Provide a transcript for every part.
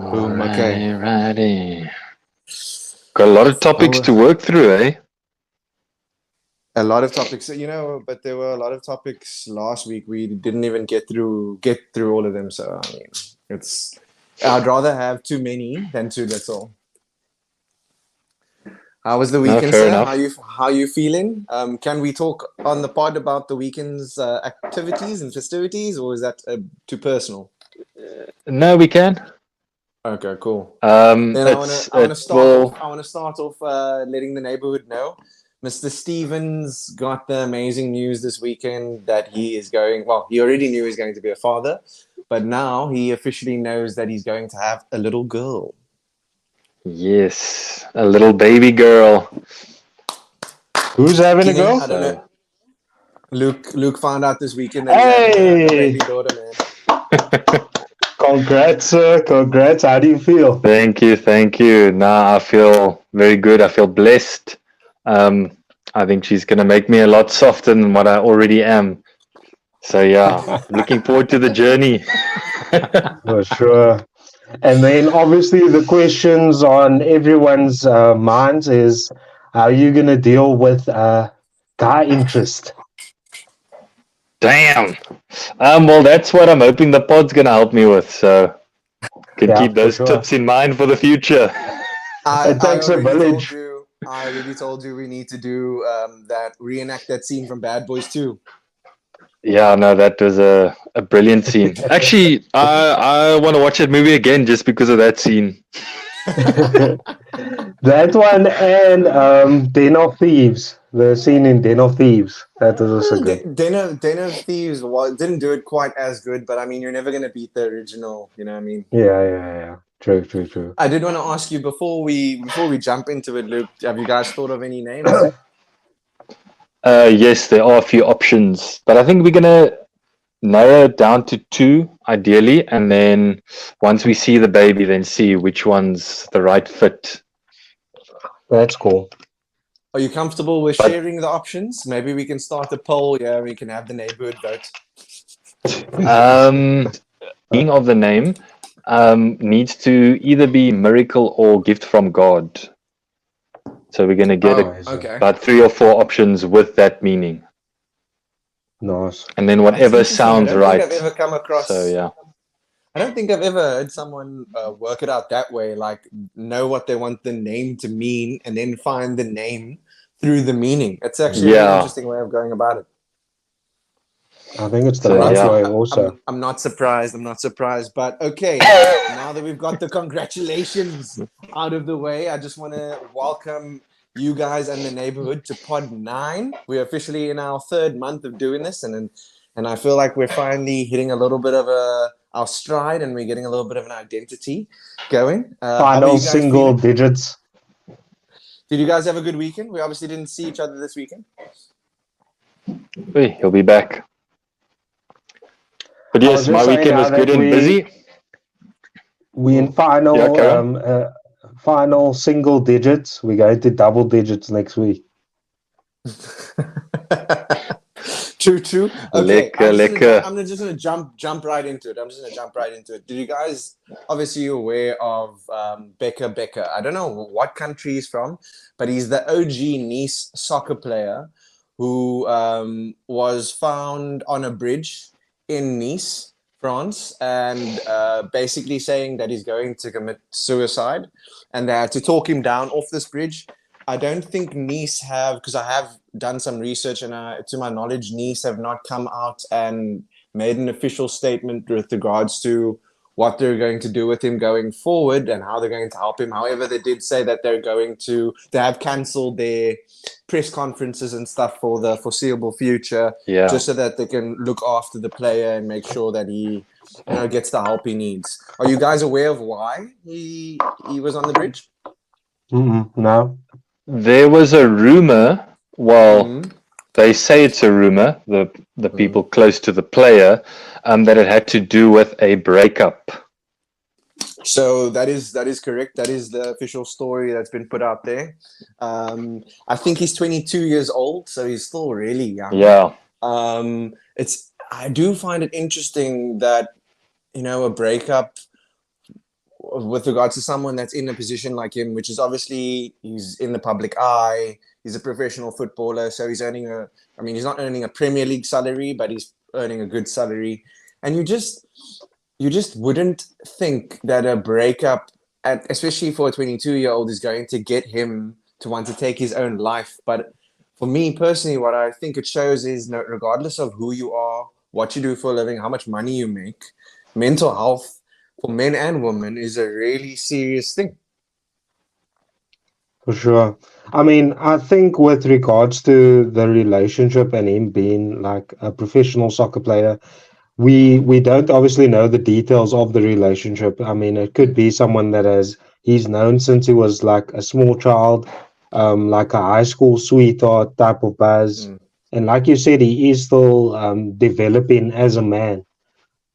Boom. Okay. Alrighty. Got a lot of topics Oh, to work through, eh? a lot of topics, but there were a lot of topics last week. We didn't even get through all of them. So I mean, it's I'd rather have too many than too little. How was the No, weekend, fair sir? enough. How you feeling? Can we talk on the pod about the weekend's activities and festivities, or is that too personal? No, we can. Okay, cool. Um, Then I wanna it's I wanna it start off. will. I wanna start off letting the neighborhood know. Mr. Stevens got the amazing news this weekend that he is going. Well, he already knew he was going to be a father, but now he officially knows that he's going to have a little girl. Yes, a little baby girl. Who's having a Kine, go? I don't know. So, Luke found out this weekend that he's having a Hey, baby daughter, man. congrats, sir. Congrats. How do you feel? thank you, thank you. Nah, I feel very good. I feel blessed. Um, I think she's gonna make me a lot softer than what I already am. So yeah, looking forward to the journey. For sure. And then obviously the questions on everyone's minds is how are you going to deal with guy interest? Damn. Well, that's what I'm hoping the pod's gonna help me with. So can Yeah, keep for those sure. tips in mind for the future. I It I takes a already told village. you. I already told you we need to do that reenact that scene from Bad Boys 2. Yeah, no, that was a brilliant scene. Actually, I want to watch that movie again just because of that scene. That one and Den of Thieves, the scene in Den of Thieves. That was also good. Den of Thieves didn't do it quite as good, but I mean, you're never gonna beat the original. You know what I mean? Yeah. True, true, true. I did want to ask you before we jump into it, Luke. Have you guys thought of any names? Yes, there are a few options, but I think we're gonna narrow it down to two, ideally, and then once we see the baby, then see which one's the right fit. That's cool. Are you comfortable with But sharing the options? Maybe we can start a poll. Yeah, we can have the neighborhood vote. being of the name needs to either be miracle or gift from God. So we're gonna get Oh, Nice. okay. about three or four options with that meaning, Nice. and then That's whatever interesting. I sounds don't think I've right. ever come So across. yeah, I don't think I've ever heard someone work it out that way. Like know what they want the name to mean, and then find the name through the meaning. It's actually a very yeah. interesting way of going about it. I think it's the I'm So not. right yeah, way I- also. I'm not surprised. I'm not surprised. But okay, now that we've got the congratulations out of the way, I just want to welcome you guys and the neighborhood to Pod 9. We're officially in our third month of doing this, and I feel like we're finally hitting a little bit of our stride, and we're getting a little bit of an identity going. How are Final you guys single feeling? digits. Did you guys have a good weekend? We obviously didn't see each other this weekend. hey, he'll be back. But I was yes, my just saying weekend now was good that and busy. we in Yeah, final carry on. final single digits. We're going to double digits next week. True. Okay, Lekker, lekker. I'm just gonna jump right into it. I'm just gonna jump right into it. Did you guys obviously you're aware of Becker? I don't know what country he's from, but he's the OG Nice soccer player who was found on a bridge in Nice, France, and basically saying that he's going to commit suicide, and they had to talk him down off this bridge. I don't think Nice have, because I have done some research, and to my knowledge, Nice have not come out and made an official statement with regards to what they're going to do with him going forward and how they're going to help him. However, they did say that they have cancelled their press conferences and stuff for the foreseeable future, Yeah. just so that they can look after the player and make sure that he, gets the help he needs. Are you guys aware of why he was on the bridge? No. There was a rumor. Well, Mm-hmm. they say it's a rumor. The Mm-hmm. people close to the player, that it had to do with a breakup. So that is correct. That is the official story that's been put out there. I think he's 22 years old, so he's still really young. Yeah. I do find it interesting that a breakup. with regards to someone that's in a position like him, which is obviously he's in the public eye, he's a professional footballer, so he's earning he's not earning a Premier League salary, but he's earning a good salary. And you just wouldn't think that a breakup, especially for a 22-year-old, is going to get him to want to take his own life. But for me personally, what I think it shows is, regardless of who you are, what you do for a living, how much money you make, mental health for men and women is a really serious thing. For sure. I mean, I think with regards to the relationship and him being like a professional soccer player, we don't obviously know the details of the relationship. I mean, it could be someone that he's known since he was like a small child, like a high school sweetheart type of buzz. Mm. And like you said, he is still developing as a man.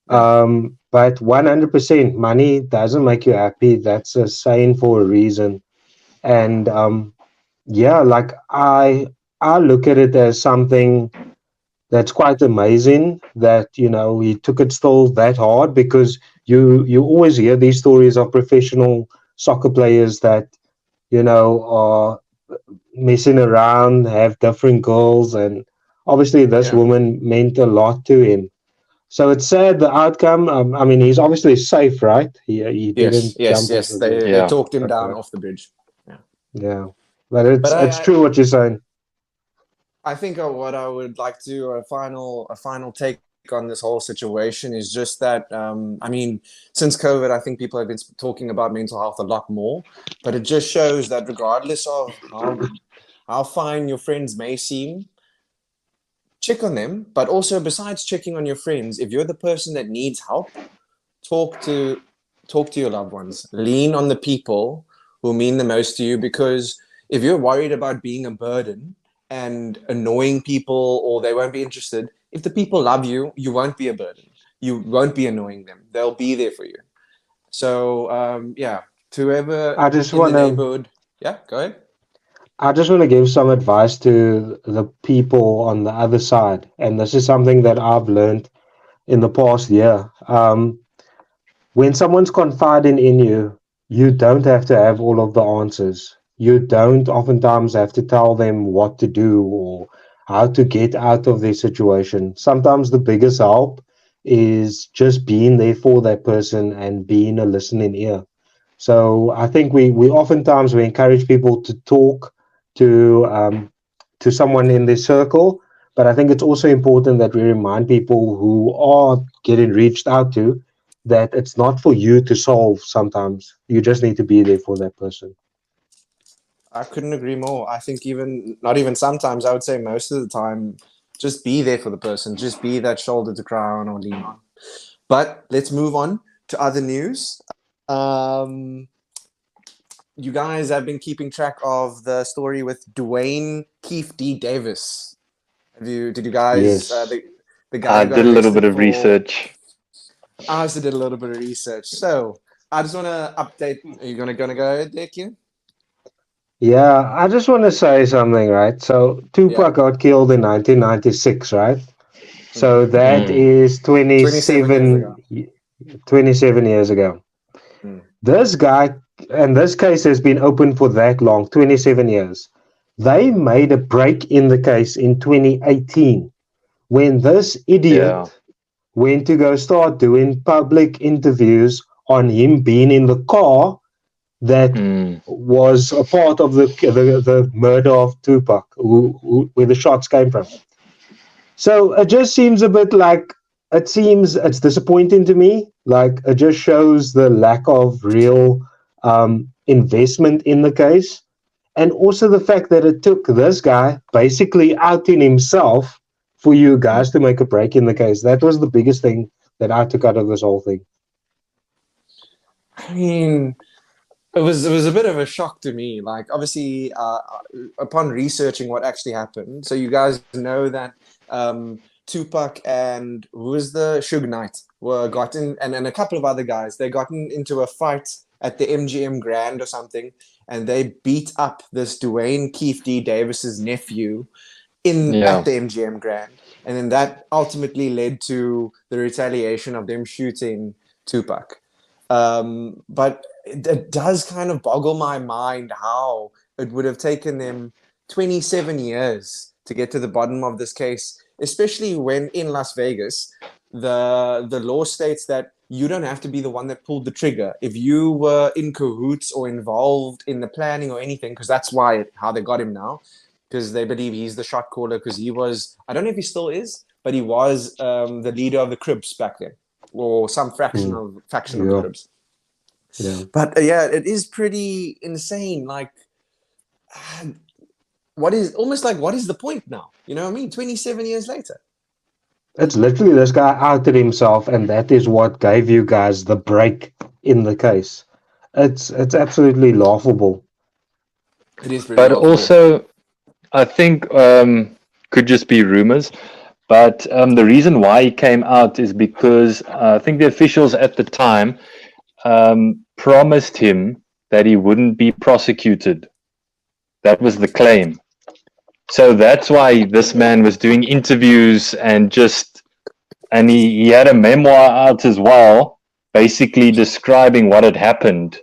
But 100% money doesn't make you happy. That's a saying for a reason. And yeah, like I look at it as something that's quite amazing that he took it still that hard, because you always hear these stories of professional soccer players that are messing around, have different girls, and obviously this Yeah. woman meant a lot to him. So it's sad the outcome. I mean, he's obviously safe, right? He Yes, didn't yes, jump off yes. the They bridge. they Yeah. talked him down Okay. off the bridge. Yeah. Yeah, but But it's true what you're saying. I think what I would like to a final take on this whole situation is just that since COVID, I think people have been talking about mental health a lot more, but it just shows that regardless of how fine your friends may seem, check on them. But also, besides checking on your friends, if you're the person that needs help, talk to your loved ones. Lean on the people who mean the most to you, because if you're worried about being a burden and annoying people, or they won't be interested, if the people love you, you won't be a burden. You won't be annoying them. They'll be there for you. So yeah, to whoever I just in the want to neighborhood, yeah, go ahead. I just want to give some advice to the people on the other side, and this is something that I've learned in the past year. When someone's confiding in you, you don't have to have all of the answers. You don't oftentimes have to tell them what to do or how to get out of their situation. Sometimes the biggest help is just being there for that person and being a listening ear. So I think we oftentimes we encourage people to talk to someone in their circle, but I think it's also important that we remind people who are getting reached out to that it's not for you to solve. Sometimes you just need to be there for that person. I couldn't agree more. I think even not even sometimes, I would say most of the time, just be there for the person. Just be that shoulder to cry on or lean on. But let's move on to other news. Um, you guys have been keeping track of the story with Dwayne Keefe D. Davis. Did you guys Yes. the guy I who got did a little bit arrested of for? research. I also did a little bit of research. So I just want to update. Are you gonna go ahead, there, Q? Yeah, I just want to say something, right? So Yeah. Tupac got killed in 1996, right? So Mm-hmm. that Mm. is 27 years 27, ago. 27 years ago. Mm. This guy, and this case has been open for that long, 27 years. They made a break in the case in 2018 when this Yeah. idiot went to go start doing public interviews on him being in the car that Mm. was a part of the murder of Tupac, where the shots came from. So it just seems a bit like it's disappointing to me. Like it just shows the lack of real investment in the case, and also the fact that it took this guy basically outing himself for you guys to make a break in the case. That was the biggest thing that I took out of this whole thing. I mean, it was a bit of a shock to me. Like, obviously, upon researching what actually happened, so you guys know that Tupac and who was the Suge Knight were gotten, and a couple of other guys, they gotten into a fight at the MGM Grand or something, and they beat up this Dwayne Keefe D. Davis's nephew in at Yeah. the MGM Grand, and then that ultimately led to the retaliation of them shooting Tupac. But it does kind of boggle my mind how it would have taken them 27 years to get to the bottom of this case, especially when in Las Vegas, the law states that you don't have to be the one that pulled the trigger. If you were in cahoots or involved in the planning or anything, because that's how they got him now, because they believe he's the shot caller, because he was, I don't know if he still is, but he was the leader of the Crips back then, or some faction of the Crips. Yeah. But yeah, it is pretty insane. Like, what is the point now? You know what I mean? 27 years later. It's literally this guy outed himself, and that is what gave you guys the break in the case. It's absolutely laughable. It is pretty But laughable. also, I think could just be rumors. But the reason why he came out is because I think the officials at the time promised him that he wouldn't be prosecuted. That was the claim. So that's why this man was doing interviews and he had a memoir out as well, basically describing what had happened.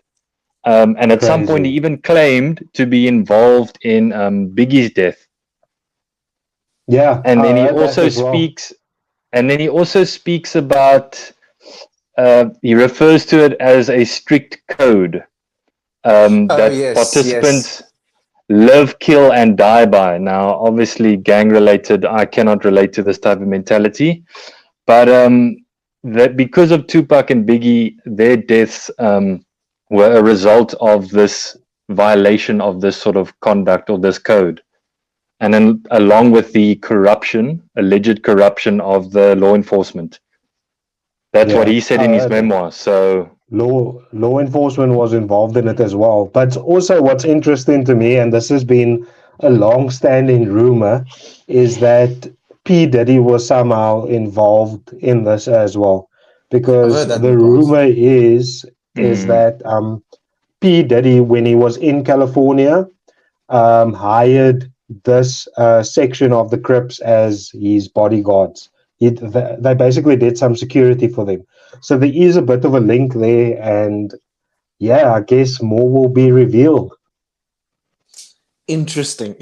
And at some point, he even claimed to be involved in Biggie's death. Yeah, and then he also speaks, about. He refers to it as a strict code that participants live, kill, and die by. Now, obviously, gang-related, I cannot relate to this type of mentality, but that because of Tupac and Biggie, their deaths were a result of this violation of this sort of conduct or this code. And then along with the alleged corruption of the law enforcement. That's what he said in his memoir. So law enforcement was involved in it as well. But also what's interesting to me, and this has been a long-standing rumor, is that P. Diddy was somehow involved in this as well. Because the rumor is that P. Diddy, when he was in California, hired this section of the Crips as his bodyguards. They basically did some security for them. So there is a bit of a link there, and yeah, I guess more will be revealed. Interesting.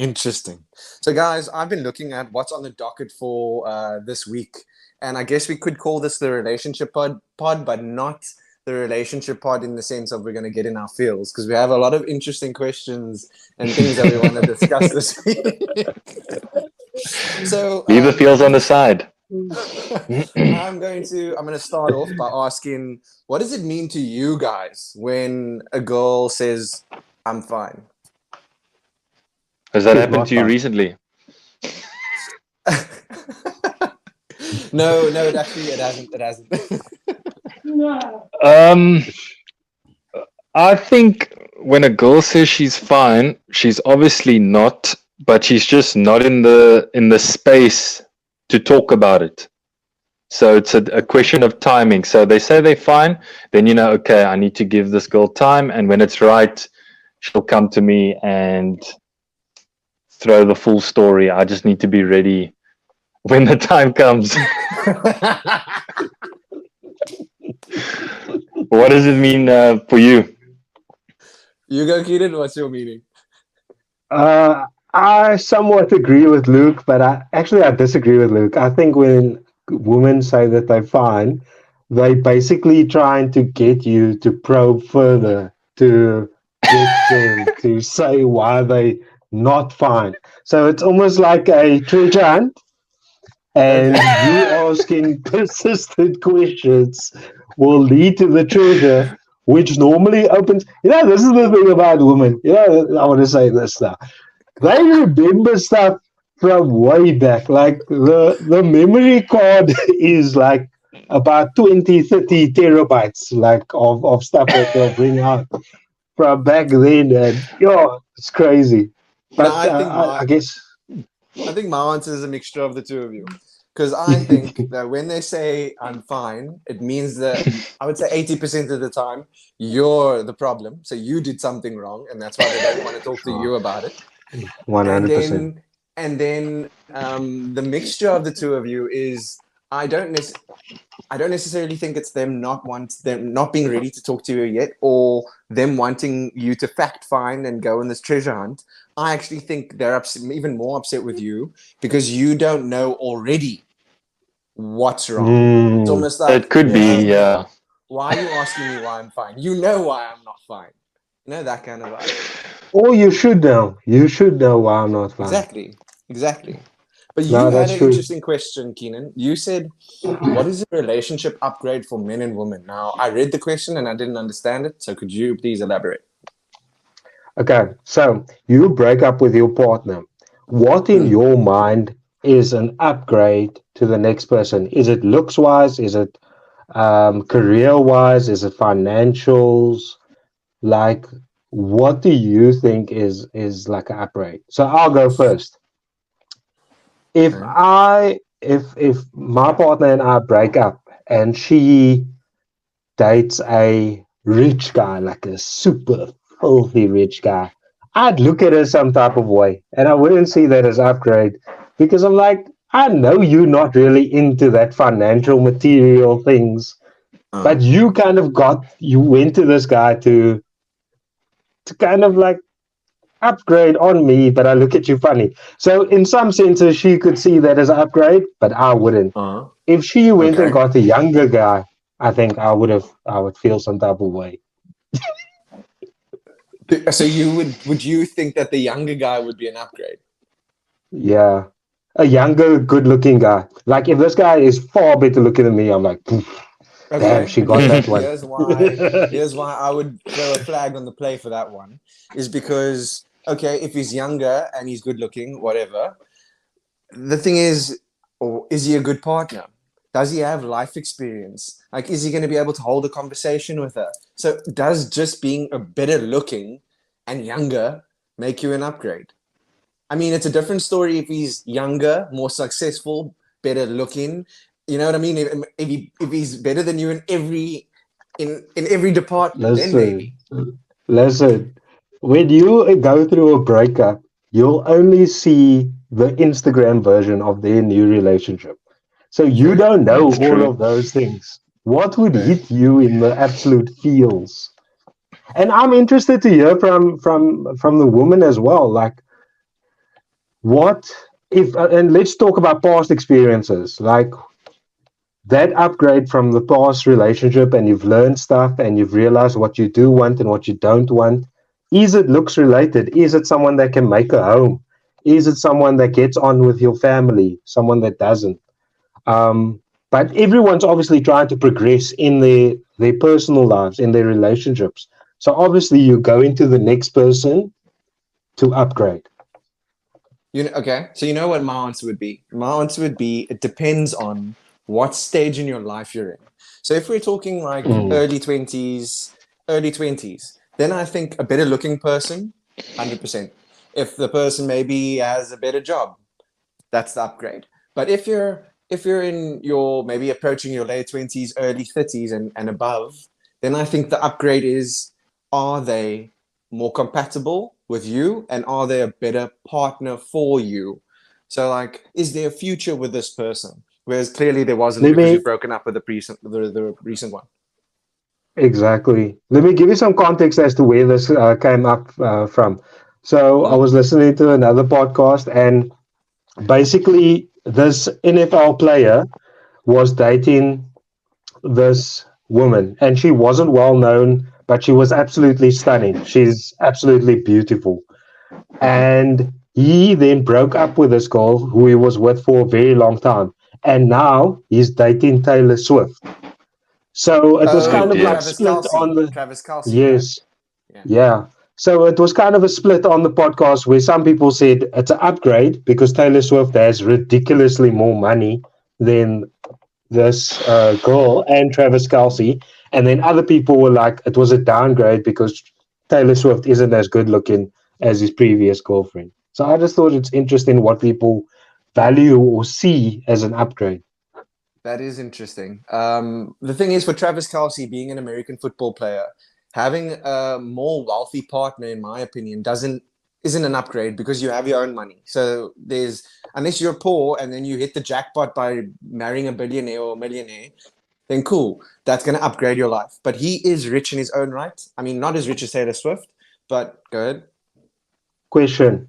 So guys, I've been looking at what's on the docket for this week, and I guess we could call this the relationship pod, but not the relationship pod in the sense of we're going to get in our feels, because we have a lot of interesting questions and things that we want to discuss this week. So leave the feels on the side. I'm going to start off by asking, what does it mean to you guys when a girl says, "I'm fine"? Has that happened to you recently? No, it hasn't. I think when a girl says she's fine, she's obviously not, but she's just not in the space to talk about it. So it's a question of timing. So they say they're fine, then okay, I need to give this girl time, and when it's right, she'll come to me and throw the full story. I just need to be ready when the time comes. What does it mean for you? You go, Keaton. What's your meaning? I somewhat agree with Luke, but I disagree with Luke. I think when women say that they're fine, they basically trying to get you to probe further, to get them to say why they not fine. So it's almost like a treasure hunt, and you asking persistent questions will lead to the treasure, which normally opens. This is the thing about women. I want to say this now. They remember stuff from way back. Like the memory card is like about 20, 30 terabytes like of stuff that they'll bring out from back then. And it's crazy. But I guess I think my answer is a mixture of the two of you. Because I think that when they say "I'm fine," it means that I would say 80% of the time you're the problem. So you did something wrong, and that's why they don't want to talk to you about it. 100%. And then the mixture of the two of you is, I don't necessarily think it's them not being ready to talk to you yet, or them wanting you to fact find and go on this treasure hunt. I actually think they're even more upset with you because you don't know already what's wrong. It's Mm, almost like, It could be, yeah. why are you asking me why I'm fine? You know why I'm not fine. You know, that kind of vibe. or you should know. You should know why I'm not fine. Exactly. But you No, had that's an true. interesting question, Keenan. You said, what is a relationship upgrade for men and women? Now, I read the question and I didn't understand it. So could you please elaborate? Okay, so you break up with your partner. What in Mm. your mind is an upgrade to the next person? Is it looks wise? Is it career wise? Is it financials? Like, what do you think is like an upgrade? So I'll go first. If Okay. if my partner and I break up and she dates a rich guy, like a super filthy rich guy, I'd look at her some type of way, and I wouldn't see that as upgrade because I'm like, I know you're not really into that financial material things, but Uh, you went to this guy to kind of like upgrade on me, but I look at you funny. So in some senses, she could see that as an upgrade, but I wouldn't. uh, If she went and okay. got a younger guy, I think I would feel some type of way. So would you think that the younger guy would be an upgrade? Yeah. A younger, good looking guy. Like if this guy is far better looking than me, I'm like, "Poof, damn, Okay, she got okay. that one." Here's why I would throw a flag on the play for that one, is because okay, if he's younger and he's good looking, whatever. The thing is, or is he a good partner? Does he have life experience? Like, is he going to be able to hold a conversation with her? So, does just being a better looking and younger make you an upgrade? I mean, it's a different story if he's younger, more successful, better looking. You know what I mean? If he's better than you in every department, then Listen, maybe. listen. When you go through a breakup, you'll only see the Instagram version of their new relationship. So you True. don't know That's all true. of those things. What would True. hit you in the absolute feels? And I'm interested to hear from the woman as well. Like, what if? And let's talk about past experiences. Like that upgrade from the past relationship, and you've learned stuff, and you've realized what you do want and what you don't want. Is it looks related? Is it someone that can make a home? Is it someone that gets on with your family? Someone that doesn't? Um, but everyone's obviously trying to progress in their personal lives, in their relationships. So obviously, you go into the next person to upgrade. You know, okay. So you know what my answer would be? My answer would be it depends on what stage in your life you're in. So if we're talking like Mm. early 20s, then I think a better looking person, 100%. If the person maybe has a better job, that's the upgrade. But if you're in your maybe approaching your late 20s, early 30s and above, then I think the upgrade is, are they more compatible with you and are they a better partner for you? So like, is there a future with this person? Whereas clearly there wasn't Let because me you've broken up with the recent one. exactly. Let me give you some context as to where this came up from. So I Mm. was listening to another podcast, and basically, this NFL player was dating this woman, and she wasn't well known, but she was absolutely stunning. She's absolutely beautiful. Uh-huh. And he then broke up with this girl who he was with for a very long time. And now he's dating Taylor Swift. So it was Oh kind Oh, of like dear. Travis split on Kelsey. the, Travis Kelsey, right? yes, Yeah. yeah. So it was kind of a split on the podcast where some people said it's an upgrade because Taylor Swift has ridiculously more money than this girl and Travis Kelsey. And then other people were like, it was a downgrade because Taylor Swift isn't as good looking as his previous girlfriend. So I just thought it's interesting what people value or see as an upgrade. That is interesting. The thing is, for Travis Kelsey being an American football player, having a more wealthy partner, in my opinion, doesn't isn't an upgrade because you have your own money. So there's, unless you're poor and then you hit the jackpot by marrying a billionaire or a millionaire, then cool, that's going to upgrade your life. But he is rich in his own right. I mean, not as rich as Taylor Swift, but go ahead. Question.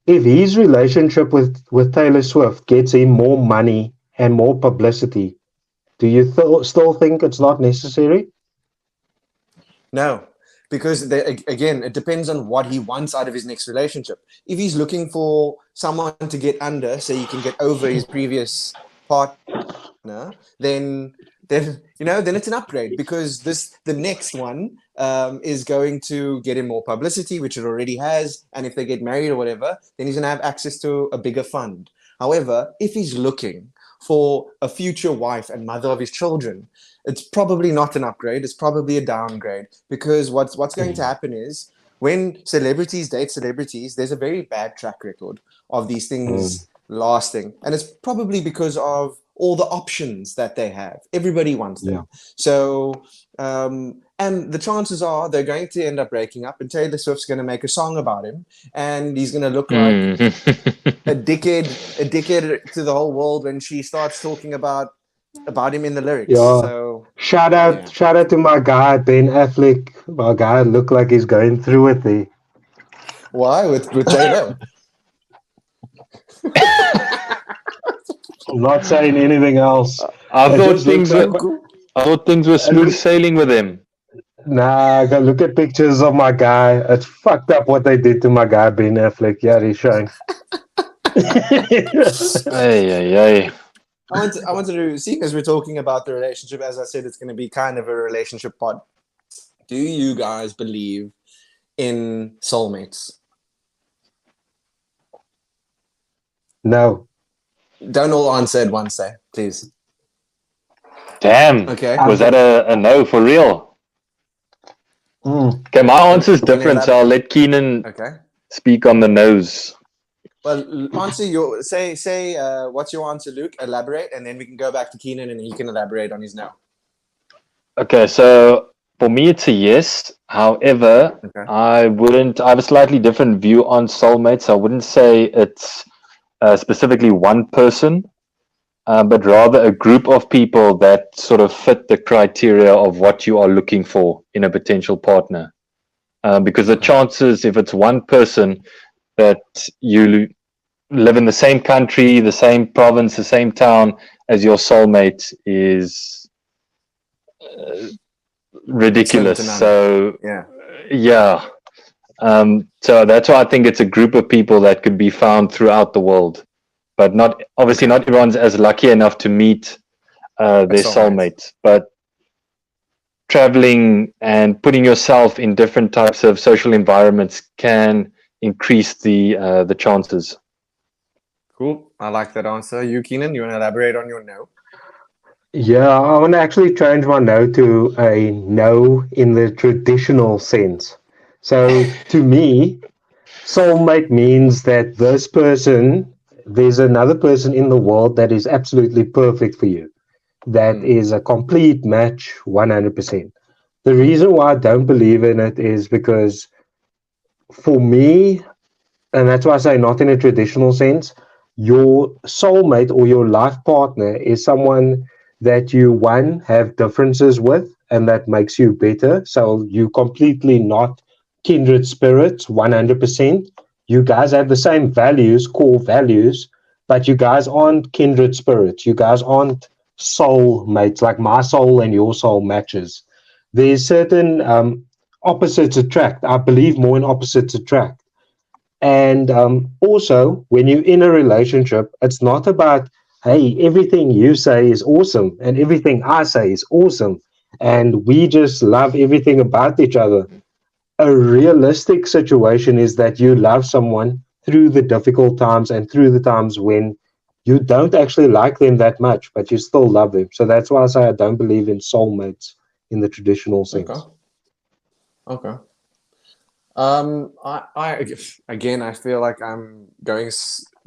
If his relationship with Taylor Swift gets him more money and more publicity, do you still think it's not necessary? No, because again, it depends on what he wants out of his next relationship. If he's looking for someone to get under so he can get over his previous partner, then it's an upgrade, because the next one is going to get him more publicity, which it already has, and if they get married or whatever, then he's going to have access to a bigger fund. However, if he's looking for a future wife and mother of his children, it's probably not an upgrade. It's probably a downgrade, because what's going to happen is, when celebrities date celebrities, there's a very bad track record of these things lasting, and it's probably because of all the options that they have. Everybody wants them. Yeah. So, and the chances are they're going to end up breaking up, and Taylor Swift's going to make a song about him, and he's going to look like a dickhead to the whole world when she starts talking about him in the lyrics. Yeah. So shout out to my guy Ben Affleck. My guy look like he's going through it there. Why with J-Lo? I'm not saying anything else. I thought things were smooth sailing with him. Nah, go look at pictures of my guy. It's fucked up what they did to my guy Ben Affleck. Yeah, he's showing. Hey. I wanted to see, as we're talking about the relationship, as I said, it's going to be kind of a relationship pod. Do you guys believe in soulmates? No. Don't all answer at once, please. Damn. Okay. Was that a no for real? Okay, my answer is different, so I'll let Keenan speak on the nose. Well, answer your say. What's your answer, Luke? Elaborate, and then we can go back to Keenan, and he can elaborate on his no. Okay, so for me, it's a yes. However, I have a slightly different view on soulmates. I wouldn't say it's specifically one person, but rather a group of people that sort of fit the criteria of what you are looking for in a potential partner. Because the chances, if it's one person, that you live in the same country, the same province, the same town as your soulmate is ridiculous. So yeah. So that's why I think it's a group of people that could be found throughout the world, but not everyone's as lucky enough to meet their soulmate. But traveling and putting yourself in different types of social environments can increase the chances. Cool. I like that answer. You, Keenan, you want to elaborate on your no? Yeah, I want to actually change my no to a no in the traditional sense. So to me, soulmate means that there's another person in the world that is absolutely perfect for you. That is a complete match, 100%. The reason why I don't believe in it is because for me, and that's why I say not in a traditional sense, your soulmate or your life partner is someone that you, one, have differences with, and that makes you better. So you completely not kindred spirits, 100%. You guys have the same values, core values, but you guys aren't kindred spirits. You guys aren't soul mates, like my soul and your soul matches. There's certain opposites attract. I believe more in opposites attract. And also, when you're in a relationship, it's not about, hey, everything you say is awesome and everything I say is awesome, and we just love everything about each other. A realistic situation is that you love someone through the difficult times and through the times when you don't actually like them that much, but you still love them. So that's why I say I don't believe in soulmates in the traditional sense. Okay. I feel like I'm going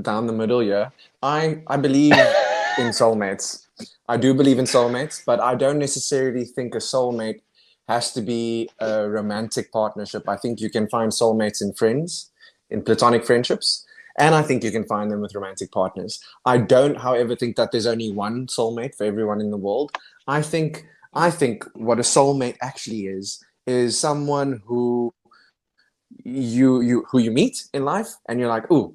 down the middle here. I believe in soulmates. I do believe in soulmates, but I don't necessarily think a soulmate has to be a romantic partnership. I think you can find soulmates in friends, in platonic friendships. And I think you can find them with romantic partners. I don't, however, think that there's only one soulmate for everyone in the world. I think what a soulmate actually is someone who you meet in life, and you're like, ooh,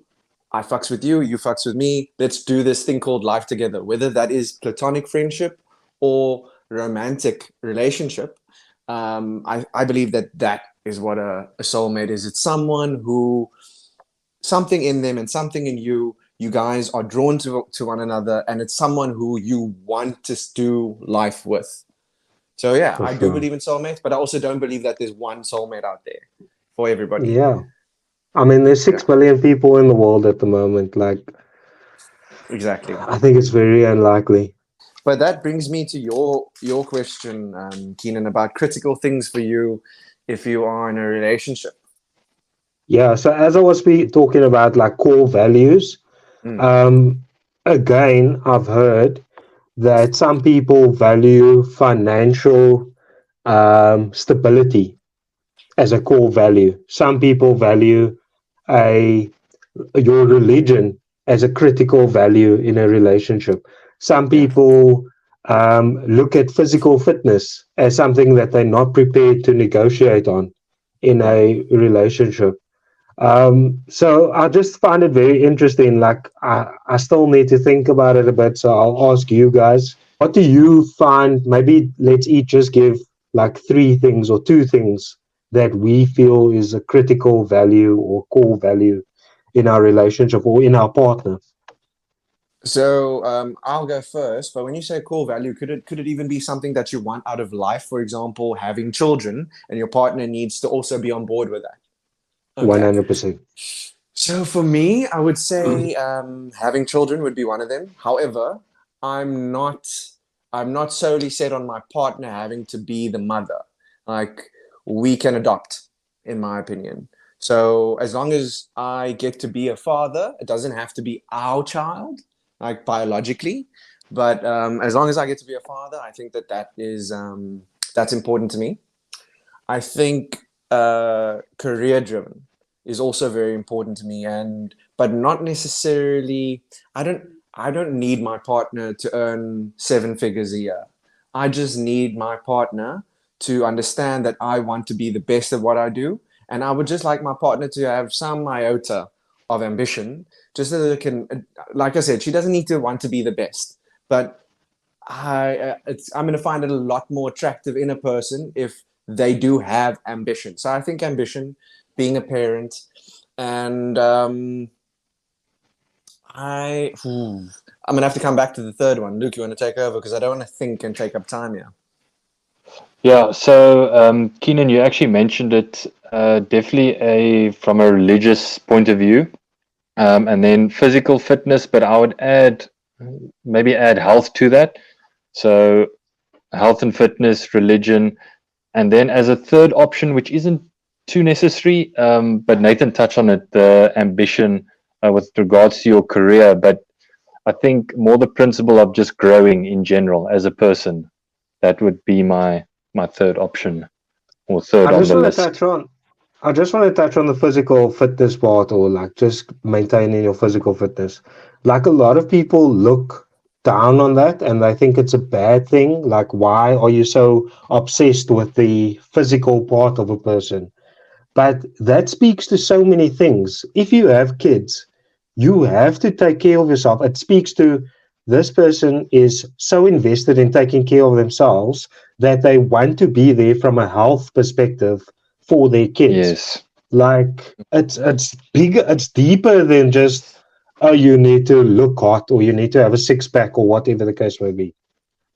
I fucks with you, you fucks with me. Let's do this thing called life together. Whether that is platonic friendship or romantic relationship, I believe that is what a soulmate is. It's someone who, something in them and something in you, you guys are drawn to one another, and it's someone who you want to do life with. So yeah, For I do sure. believe in soulmates, but I also don't believe that there's one soulmate out there for everybody. Yeah. I mean, there's six Yeah, billion people in the world at the moment. Like, exactly. I think it's very unlikely. But that brings me to your question, Keenan, about critical things for you if you are in a relationship. Yeah. So as I was talking about like core values, Mm, um, again, I've heard that some people value financial stability as a core value. Some people value a your religion as a critical value in a relationship. Some yeah, people look at physical fitness as something that they're not prepared to negotiate on in yeah. a relationship. So I just find it very interesting. Like, I still need to think about it a bit. So I'll ask you guys, what do you find? Maybe let's each just give like three things or two things that we feel is a critical value or core value in our relationship or in our partner. So I'll go first. But when you say core value, could it even be something that you want out of life? For example, having children, and your partner needs to also be on board with that. Okay. 100%. So for me, I would say having children would be one of them. However, I'm not I'm not solely set on my partner having to be the mother. Like, we can adopt, in my opinion. So as long as I get to be a father, it doesn't have to be our child, like biologically. But as long as I get to be a father, I think that's important to me. I think career driven is also very important to me, and but not necessarily. I don't I don't need my partner to earn seven figures a year. I just need my partner to understand that I want to be the best at what I do, and I would just like my partner to have some iota of ambition, just so that it can. Like I said, she doesn't need to want to be the best, but I'm going to find it a lot more attractive in a person if they do have ambition. So I think ambition, being a parent, and I'm gonna have to come back to the third one. Luke, you want to take over because I don't want to think and take up time here. Yeah, so Keenan, you actually mentioned it definitely from a religious point of view, and then physical fitness, but I would maybe add health to that. So health and fitness, religion, and then as a third option, which isn't too necessary, but Nathan touched on it, the ambition with regards to your career, but I think more the principle of just growing in general as a person. That would be my third option or third I on just the want to list. touch on. I just want to touch on the physical fitness part, or like just maintaining your physical fitness. Like, a lot of people look down on that and they think it's a bad thing. Like, why are you so obsessed with the physical part of a person? But that speaks to so many things. If you have kids, you have to take care of yourself. It speaks to this person is so invested in taking care of themselves that they want to be there from a health perspective for their kids. Yes. Like, it's bigger, it's deeper than just, oh, you need to look hot or you need to have a six pack or whatever the case may be.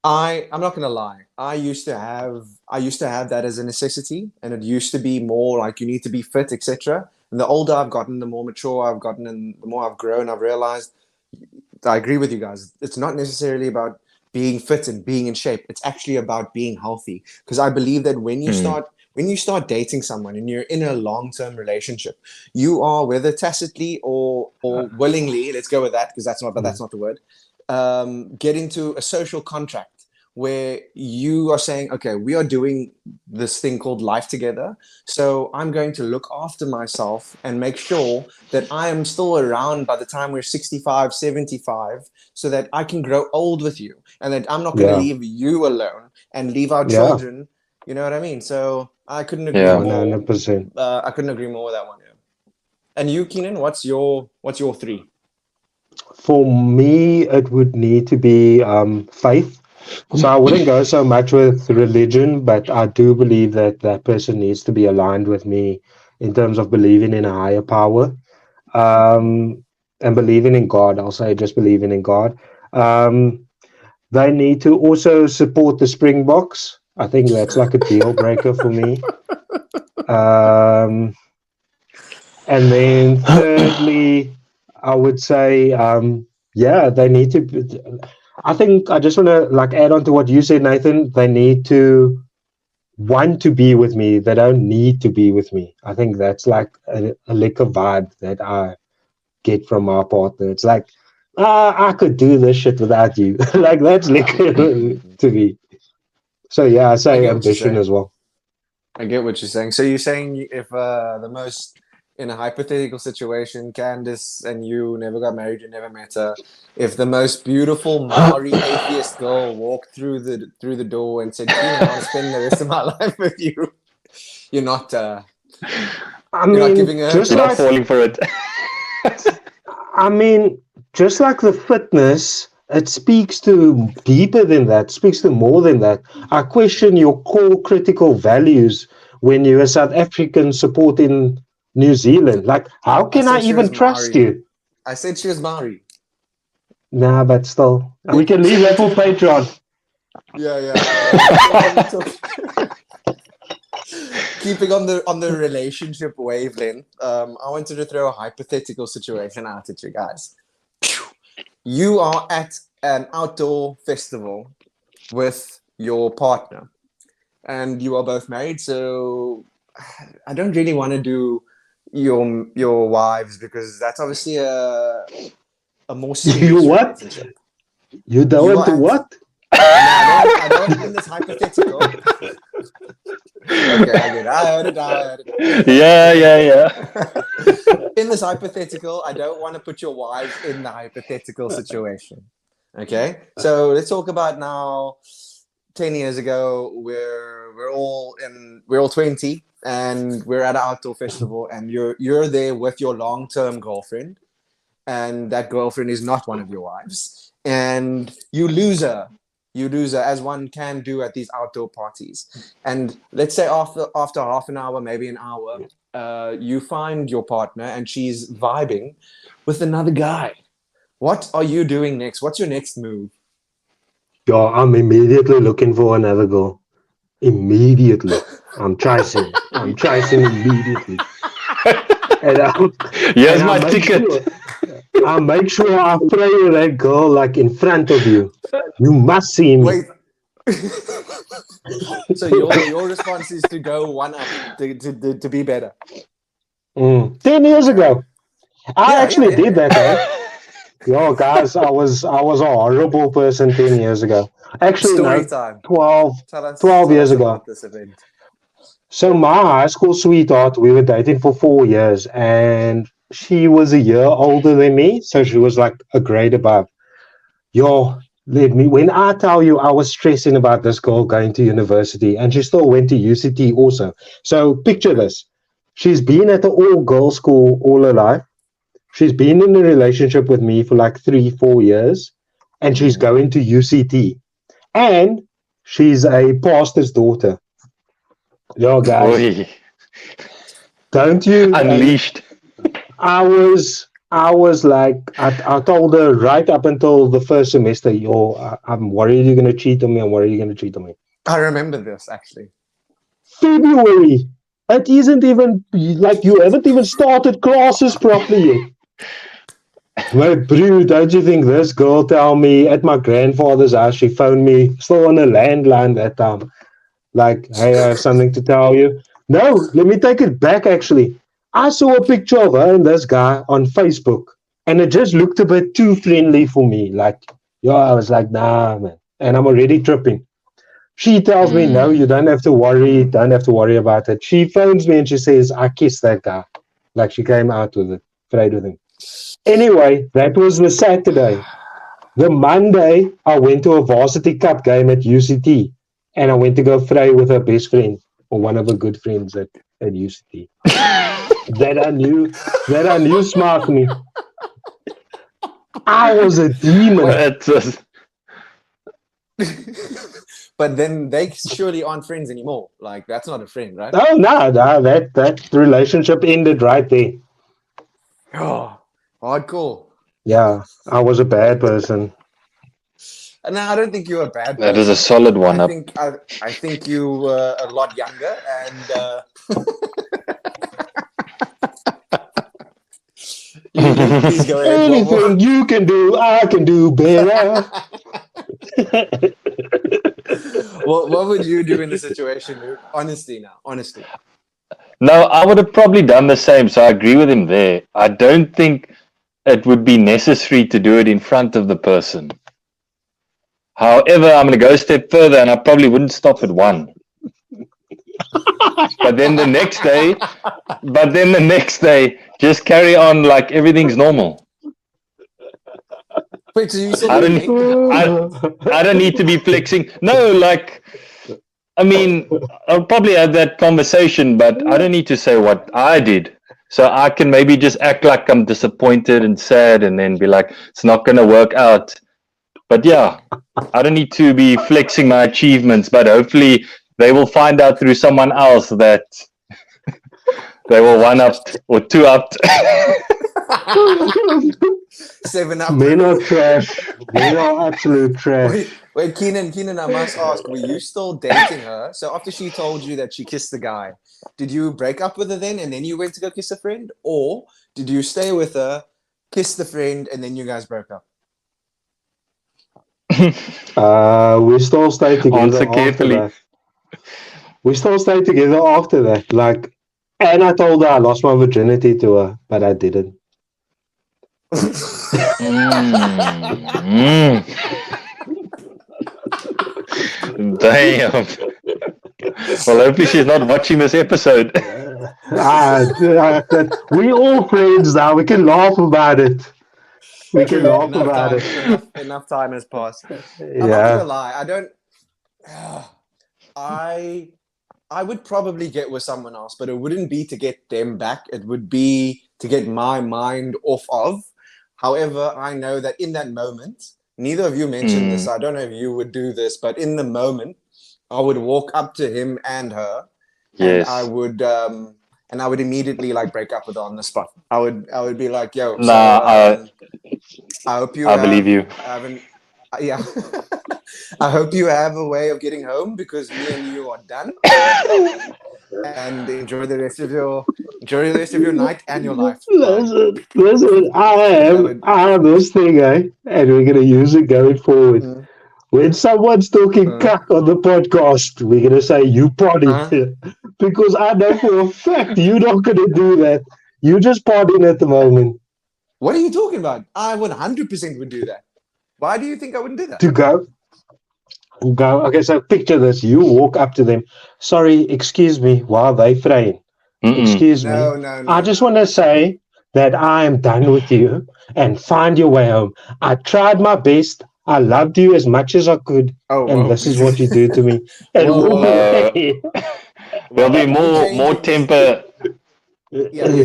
I'm not gonna lie. I used to have that as a necessity, and it used to be more like you need to be fit, etc. And the older I've gotten, the more mature I've gotten, and the more I've grown, I've realized I agree with you guys. It's not necessarily about being fit and being in shape. It's actually about being healthy. Because I believe that Mm. when you start dating someone and you're in a long-term relationship, you are, whether tacitly or willingly, let's go with that because that's not the word, get into a social contract where you are saying, okay, we are doing this thing called life together. So I'm going to look after myself and make sure that I am still around by the time we're 65, 75, so that I can grow old with you and that I'm not going to leave you alone and leave our children. You know what I mean? So I couldn't agree more. 100%. I couldn't agree more with that one. Yeah. And you, Keenan, what's your 3? For me, it would need to be faith. So I wouldn't go so much with religion, but I do believe that that person needs to be aligned with me in terms of believing in a higher power, and believing in God. I'll say just believing in God. They need to also support the Springboks. I think that's like a deal breaker for me. And then thirdly, I would say, they need to. I think I just want to like add on to what you said, Nathan. They need to want to be with me. They don't need to be with me. I think that's like a liquor vibe that I get from my partner. It's like, I could do this shit without you. Like that's liquor to me. So yeah, I say ambition as well. I get what you're saying. So you're saying if the most, in a hypothetical situation, Candice and you never got married, you never met her. If the most beautiful Maori atheist girl walked through the door and said, I want to spend the rest of my life with you, you're not. You're not giving her. You're not falling for it. I mean, just like the fitness, it speaks to deeper than that. Speaks to more than that. I question your core critical values when you're a South African supporting New Zealand. Like, how can I even trust you? I said she was Maori. Nah, but still, we can leave that for Patreon. Yeah. Keeping on the relationship wavelength, I wanted to throw a hypothetical situation out at you guys. You are at an outdoor festival with your partner, and you are both married. So I don't really want to do your wives because that's obviously a more serious relationship. You don't want to what? No, I don't in this hypothetical. Okay, I heard it. Yeah. In this hypothetical, I don't want to put your wives in the hypothetical situation. Okay, so let's talk about now. 10 years ago, we're all 20, and we're at an outdoor festival, and you're there with your long-term girlfriend, and that girlfriend is not one of your wives, and you lose her as one can do at these outdoor parties. And let's say after half an hour, maybe an hour, you find your partner and she's vibing with another guy. What are you doing next? What's your next move? Yo, I'm immediately looking for another girl. Immediately. I'm chasing immediately. Here's my ticket. I'll make sure I pray with that girl like in front of you. You must see me. Wait. So your response is to go one up to be better. 10 years ago. I actually did that, eh? Yo, guys, I was a horrible person 10 years ago. Actually, Story no, time. 12 years ago. This event. So my high school sweetheart, we were dating for 4 years, and she was a year older than me, so she was like a grade above. Yo, when I tell you I was stressing about this girl going to university, and she still went to UCT also. So picture this. She's been at the all-girls school all her life. She's been in a relationship with me for like 3-4 years, and she's going to UCT. And she's a pastor's daughter. Yo, guys. Oy. Don't you? Unleashed. I was like, I told her right up until the first semester, I'm worried you're going to cheat on me. I'm worried you're going to cheat on me. I remember this, actually. February. It isn't even, like, you haven't even started classes properly yet. Wait, bro, don't you think this girl tell me at my grandfather's house, she phoned me, still on a landline that time, like, hey, I have something to tell you. No, let me take it back, actually. I saw a picture of her and this guy on Facebook, and it just looked a bit too friendly for me. Like, I was like, nah, man. And I'm already tripping. She tells me, no, you don't have to worry. Don't have to worry about it. She phones me and she says, I kissed that guy. Like she came out with it, afraid with him. Anyway, that was the Saturday. The Monday, I went to a varsity cup game at UCT. And I went to go fray with her best friend, or one of her good friends at UCT. that I knew smart me. I was a demon. But then they surely aren't friends anymore. Like, that's not a friend, right? Oh, no, that relationship ended right there. Oh, hardcore. Yeah, I was a bad person. No, I don't think you're a bad person. That is a solid one. I think you were a lot younger and please go ahead. Anything you can do, I can do better. What would you do in the situation, Luke? Honestly. No, I would have probably done the same. So I agree with him there. I don't think it would be necessary to do it in front of the person. However, I'm going to go a step further, and I probably wouldn't stop at one. But then the next day, just carry on like everything's normal. Wait, so you said I don't need to be flexing. No, like, I mean, I'll probably have that conversation, but I don't need to say what I did. So I can maybe just act like I'm disappointed and sad and then be like, it's not going to work out. But yeah, I don't need to be flexing my achievements, but hopefully they will find out through someone else that they were 1-upped or 2-upped. 7-up. Men are trash. They are absolute trash. Wait, Keenan, I must ask, were you still dating her? So after she told you that she kissed the guy, did you break up with her then and then you went to go kiss a friend? Or did you stay with her, kiss the friend, and then you guys broke up? We still stayed together. Answer after carefully. that. We still stayed together after that. Like, and I told her I lost my virginity to her, but I didn't. Damn. Well, hopefully she's not watching this episode. We all friends now. We can laugh about it. We can laugh about it. Enough time has passed. I'm not Yeah. gonna lie. I would probably get with someone else, but it wouldn't be to get them back. It would be to get my mind off of. However, I know that in that moment, neither of you mentioned this. I don't know if you would do this, but in the moment, I would walk up to him and her, Yes. and I would immediately like break up with her on the spot. I would be like, "Yo, I hope you. I believe you. Yeah, I hope you have a way of getting home because me and you are done. And enjoy the rest of your night and your life." Listen, I have this thing, and we're gonna use it going forward. When someone's talking cuck on the podcast, we're gonna say you party because I know for a fact you're not gonna do that. You're just partying at the moment. What are you talking about? I 100% would do that. Why do you think I wouldn't do that? To go. Okay, so picture this. You walk up to them. Sorry, excuse me, while they fraying. Excuse me. No. I just want to say that I am done with you and find your way home. I tried my best. I loved you as much as I could. And this is what you do to me. And There'll be more temper,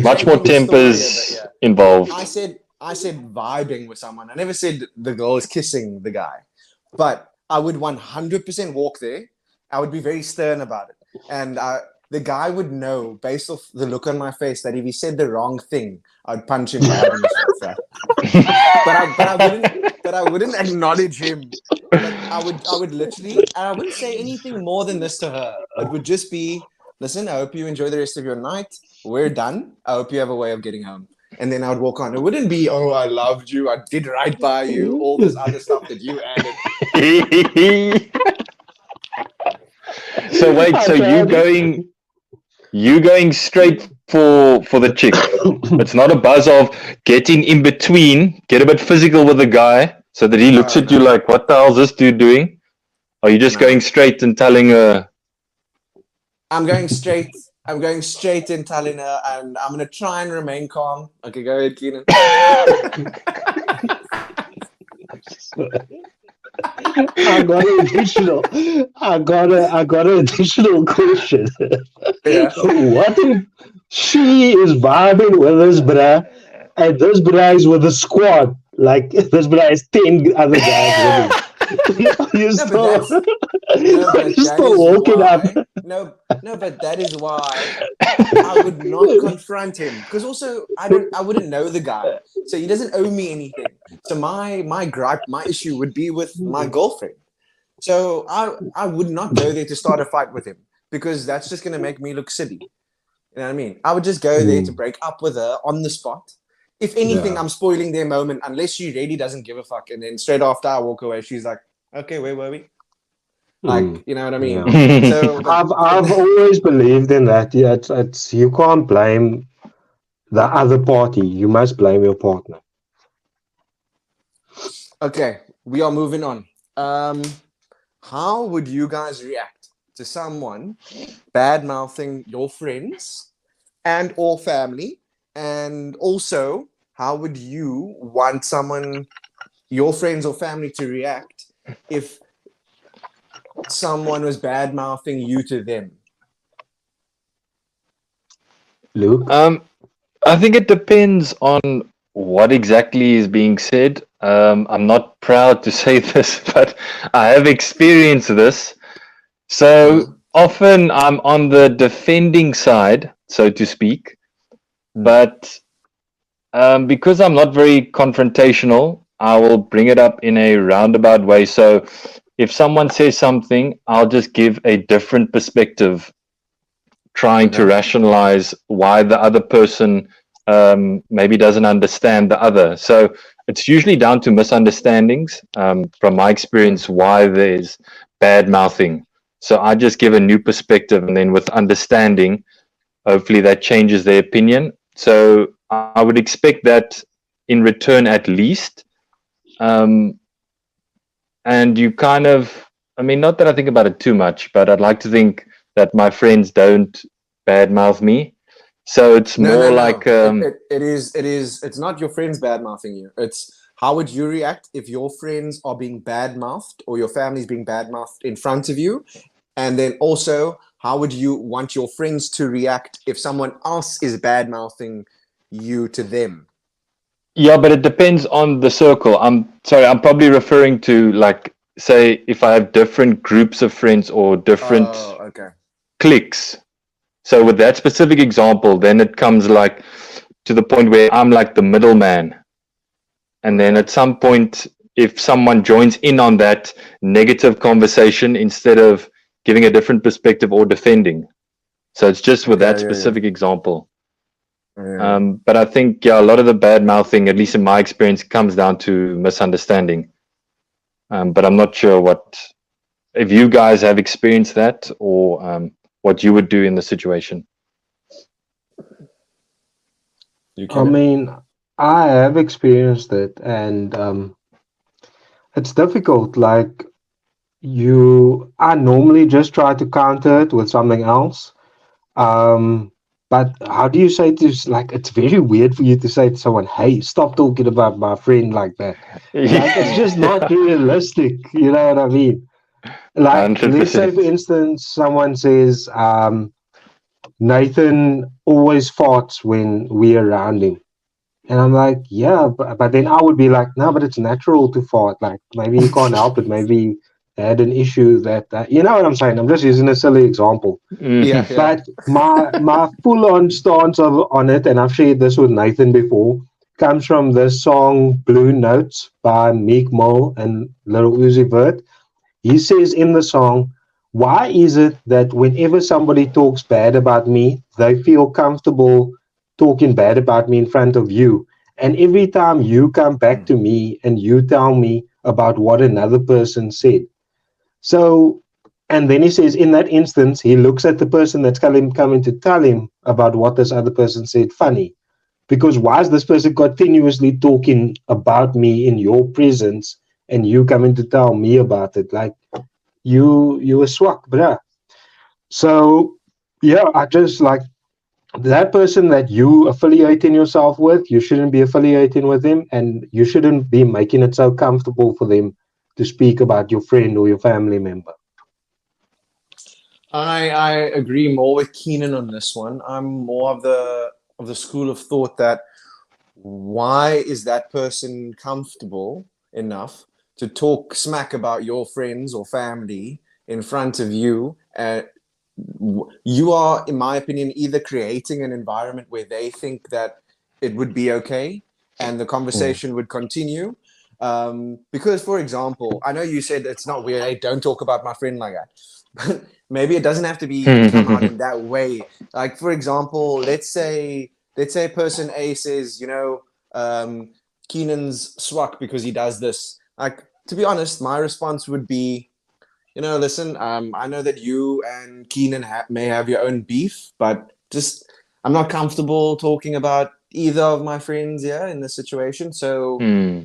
much more tempers involved. I said vibing with someone. I never said the girl is kissing the guy. But I would 100% walk there. I would be very stern about it. And the guy would know, based off the look on my face, that if he said the wrong thing, I'd punch him right in his face. But I wouldn't acknowledge him. I would literally, and I wouldn't say anything more than this to her. It would just be, listen, I hope you enjoy the rest of your night. We're done. I hope you have a way of getting home. And then I would walk on. It wouldn't be, oh, I loved you. I did right by you. All this other stuff that you added. So wait, so you going straight for the chick. It's not a buzz of getting in between, get a bit physical with the guy so that he looks at you like, what the hell is this dude doing? Are you just No. going straight and telling her? I'm going straight. I'm going straight in telling her, and I'm gonna try and remain calm. Okay, go ahead, Keenan. I got an additional. I got an additional question. Yeah. What if she is vibing with this bruh, and this bruh is with a squad? Like this bruh has 10 other guys with him. You No, but still, no, but you that still is walking up. why. No, but that is why I would not confront him, because also I wouldn't know the guy, so he doesn't owe me anything. So my gripe, my issue would be with my girlfriend. So I would not go there to start a fight with him, because that's just gonna make me look silly. You know what I mean? I would just go there to break up with her on the spot. If anything, Yeah. I'm spoiling their moment, unless she really doesn't give a fuck. And then straight after I walk away, she's like, "Okay, where were we?" Like, you know what I mean? Yeah. So, I've always believed in that. Yeah, it's you can't blame the other party. You must blame your partner. okay, we are moving on. How would you guys react to someone bad mouthing your friends and or family? And also, how would you want someone, your friends or family, to react if someone was bad mouthing you to them? Luke, I think it depends on what exactly is being said. I'm not proud to say this, but I have experienced this. So often I'm on the defending side, so to speak. But because I'm not very confrontational, I will bring it up in a roundabout way. So if someone says something, I'll just give a different perspective, trying to Okay. rationalize why the other person maybe doesn't understand the other. So it's usually down to misunderstandings, from my experience, why there's bad mouthing. So I just give a new perspective, and then with understanding, hopefully that changes their opinion. So I would expect that in return, at least. And you kind of, I mean, not that I think about it too much, but I'd like to think that my friends don't badmouth me. So it's more like, It's not your friends bad mouthing you. It's how would you react if your friends are being bad mouthed or your family's being bad mouthed in front of you? And then also, how would you want your friends to react if someone else is bad mouthing you to them? yeah, but it depends on the circle. I'm sorry, I'm probably referring to, like, say, if I have different groups of friends or different Oh, okay. cliques. So with that specific example, then it comes like to the point where I'm like the middleman. And then at some point, if someone joins in on that negative conversation instead of giving a different perspective or defending. So it's just with that specific example. Yeah. But I think, yeah, a lot of the bad mouthing, at least in my experience, comes down to misunderstanding. But I'm not sure if you guys have experienced that, or what you would do in the situation. I mean, I have experienced it, and it's difficult. Like I normally just try to counter it with something else. But how do you say to, like, it's very weird for you to say to someone, "Hey, stop talking about my friend like that." Like, it's just not realistic. You know what I mean? Like, let's say, for 100%. instance, someone says, Nathan always farts when we're around him. And I'm like, yeah, but then I would be like, no, but it's natural to fart. Like, maybe he can't help it. Maybe he had an issue that, you know what I'm saying? I'm just using a silly example. Yeah. But my full-on stance on it, and I've shared this with Nathan before, comes from the song Blue Notes by Meek Mill and Lil Uzi Vert. He says in the song, why is it that whenever somebody talks bad about me, they feel comfortable talking bad about me in front of you? And every time you come back to me and you tell me about what another person said. So, and then he says, in that instance, he looks at the person that's coming to tell him about what this other person said funny. Because why is this person continuously talking about me in your presence and you coming to tell me about it? Like, you a swak, bruh. So yeah, I just like that person that you affiliating yourself with, you shouldn't be affiliating with him, and you shouldn't be making it so comfortable for them to speak about your friend or your family member. I agree more with Keenan on this one. I'm more of the school of thought that why is that person comfortable enough to talk smack about your friends or family in front of you? You are, in my opinion, either creating an environment where they think that it would be okay and the Mm. conversation would continue. Because, for example, I know you said it's not weird. Hey, don't talk about my friend like that. But maybe it doesn't have to be come out in that way. Like, for example, let's say person A says, Keenan's swak because he does this. Like, to be honest, my response would be, listen, I know that you and Keenan may have your own beef, but just I'm not comfortable talking about either of my friends here in this situation. So, Hmm.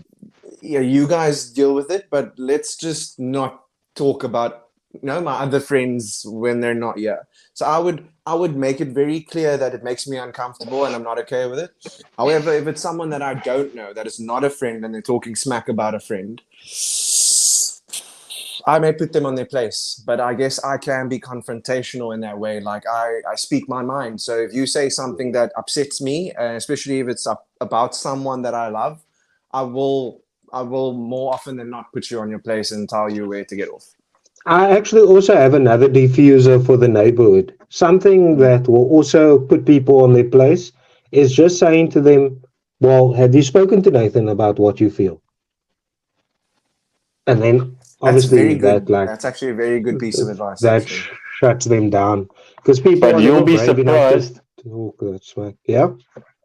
yeah, you guys deal with it, but let's just not talk about my other friends when they're not here. So I would make it very clear that it makes me uncomfortable and I'm not okay with it. However, if it's someone that I don't know that is not a friend and they're talking smack about a friend, I may put them on their place, but I guess I can be confrontational in that way. Like I speak my mind. So if you say something that upsets me, especially if it's about someone that I love, I will I will more often than not put you on your place and tell you where to get off. I actually also have another diffuser for the neighborhood. Something Mm. that will also put people on their place is just saying to them, well, have you spoken to Nathan about what you feel? And then That's very obviously that good. like That's actually a very good piece of advice, that actually. shuts them down because people But are you'll never be brave enough to surprised. talk that smack. Yeah.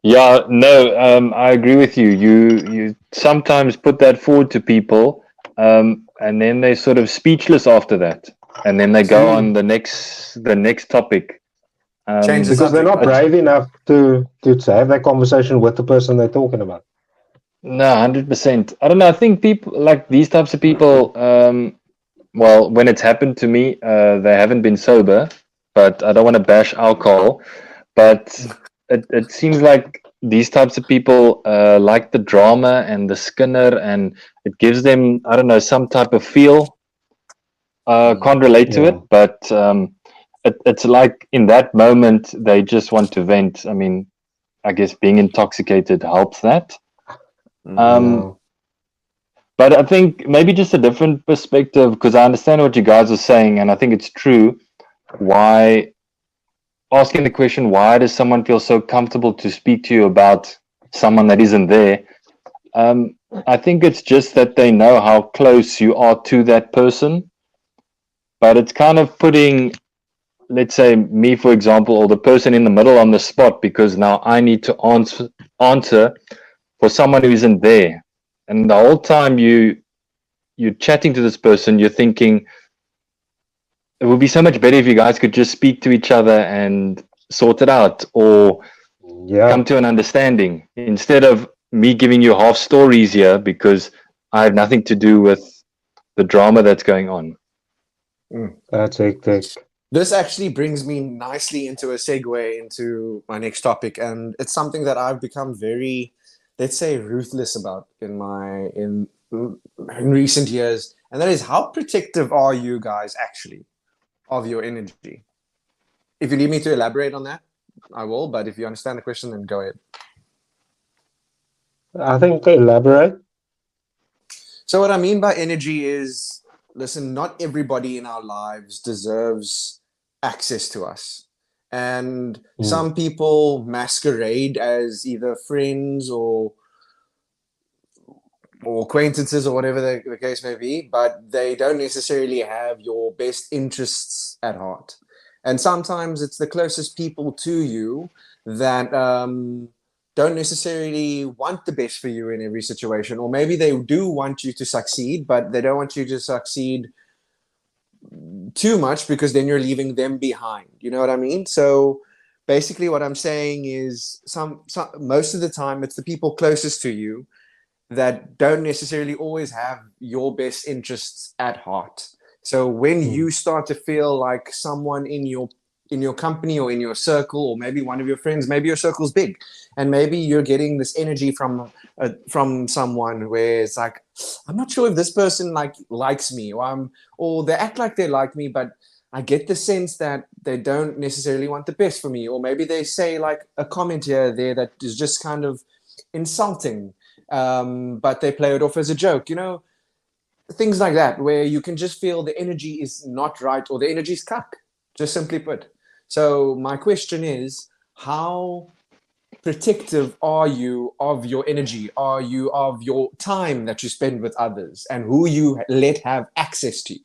Yeah, no, I agree with you. You sometimes put that forward to people, and then they're sort of speechless after that, and then they go Mm. on the next topic. Change the Because they're subject, not But right? brave enough to have that conversation with the person they're talking about. no, 100%. I don't know. I think people like these types of people. Well, when it's happened to me, they haven't been sober, but I don't want to bash alcohol. But it seems like these types of people like the drama and the Skinner, and it gives them, I don't know, some type of feel. Mm. Can't relate to Yeah. it, but it's like in that moment they just want to vent. I mean, I guess being intoxicated helps that. Mm. Um, Yeah. but I think maybe just a different perspective because I understand what you guys are saying, and I think it's true. Why asking the question, why does someone feel so comfortable to speak to you about someone that isn't there? Um, I think it's just that they know how close you are to that person, but it's kind of putting, let's say, me, for example, or the person in the middle on the spot because now I need to answer for someone who isn't there. And the whole time you're chatting to this person, you're thinking, it would be so much better if you guys could just speak to each other and sort it out or Yeah. come to an understanding instead of me giving you half stories here because I have nothing to do with the drama that's going on. Mm. That's hectic. This actually brings me nicely into a segue into my next topic, and it's something that I've become very, let's say, ruthless about in recent years, and that is how protective are you guys actually of your energy? If you need me to elaborate on that, I will. But if you understand the question, then go ahead. I think elaborate. So what I mean by energy is, listen, not everybody in our lives deserves access to us. And Mm. some people masquerade as either friends or acquaintances or whatever the case may be, but they don't necessarily have your best interests at heart. And sometimes it's the closest people to you that don't necessarily want the best for you in every situation, or maybe they do want you to succeed, but they don't want you to succeed too much because then you're leaving them behind. You know what I mean? So basically, what I'm saying is, some most of the time, it's the people closest to you that don't necessarily always have your best interests at heart. So when you start to feel like someone in your company or in your circle, or maybe one of your friends, maybe your circle's big, and maybe you're getting this energy from someone where it's like, I'm not sure if this person likes me, or they act like they like me, but I get the sense that they don't necessarily want the best for me, or maybe they say like a comment here or there that is just kind of insulting, but they play it off as a joke, things like that, where you can just feel the energy is not right, or the energy is cuck, just simply put. So my question is, how protective are you of your energy? Are you of your time that you spend with others, and who you let have access to you?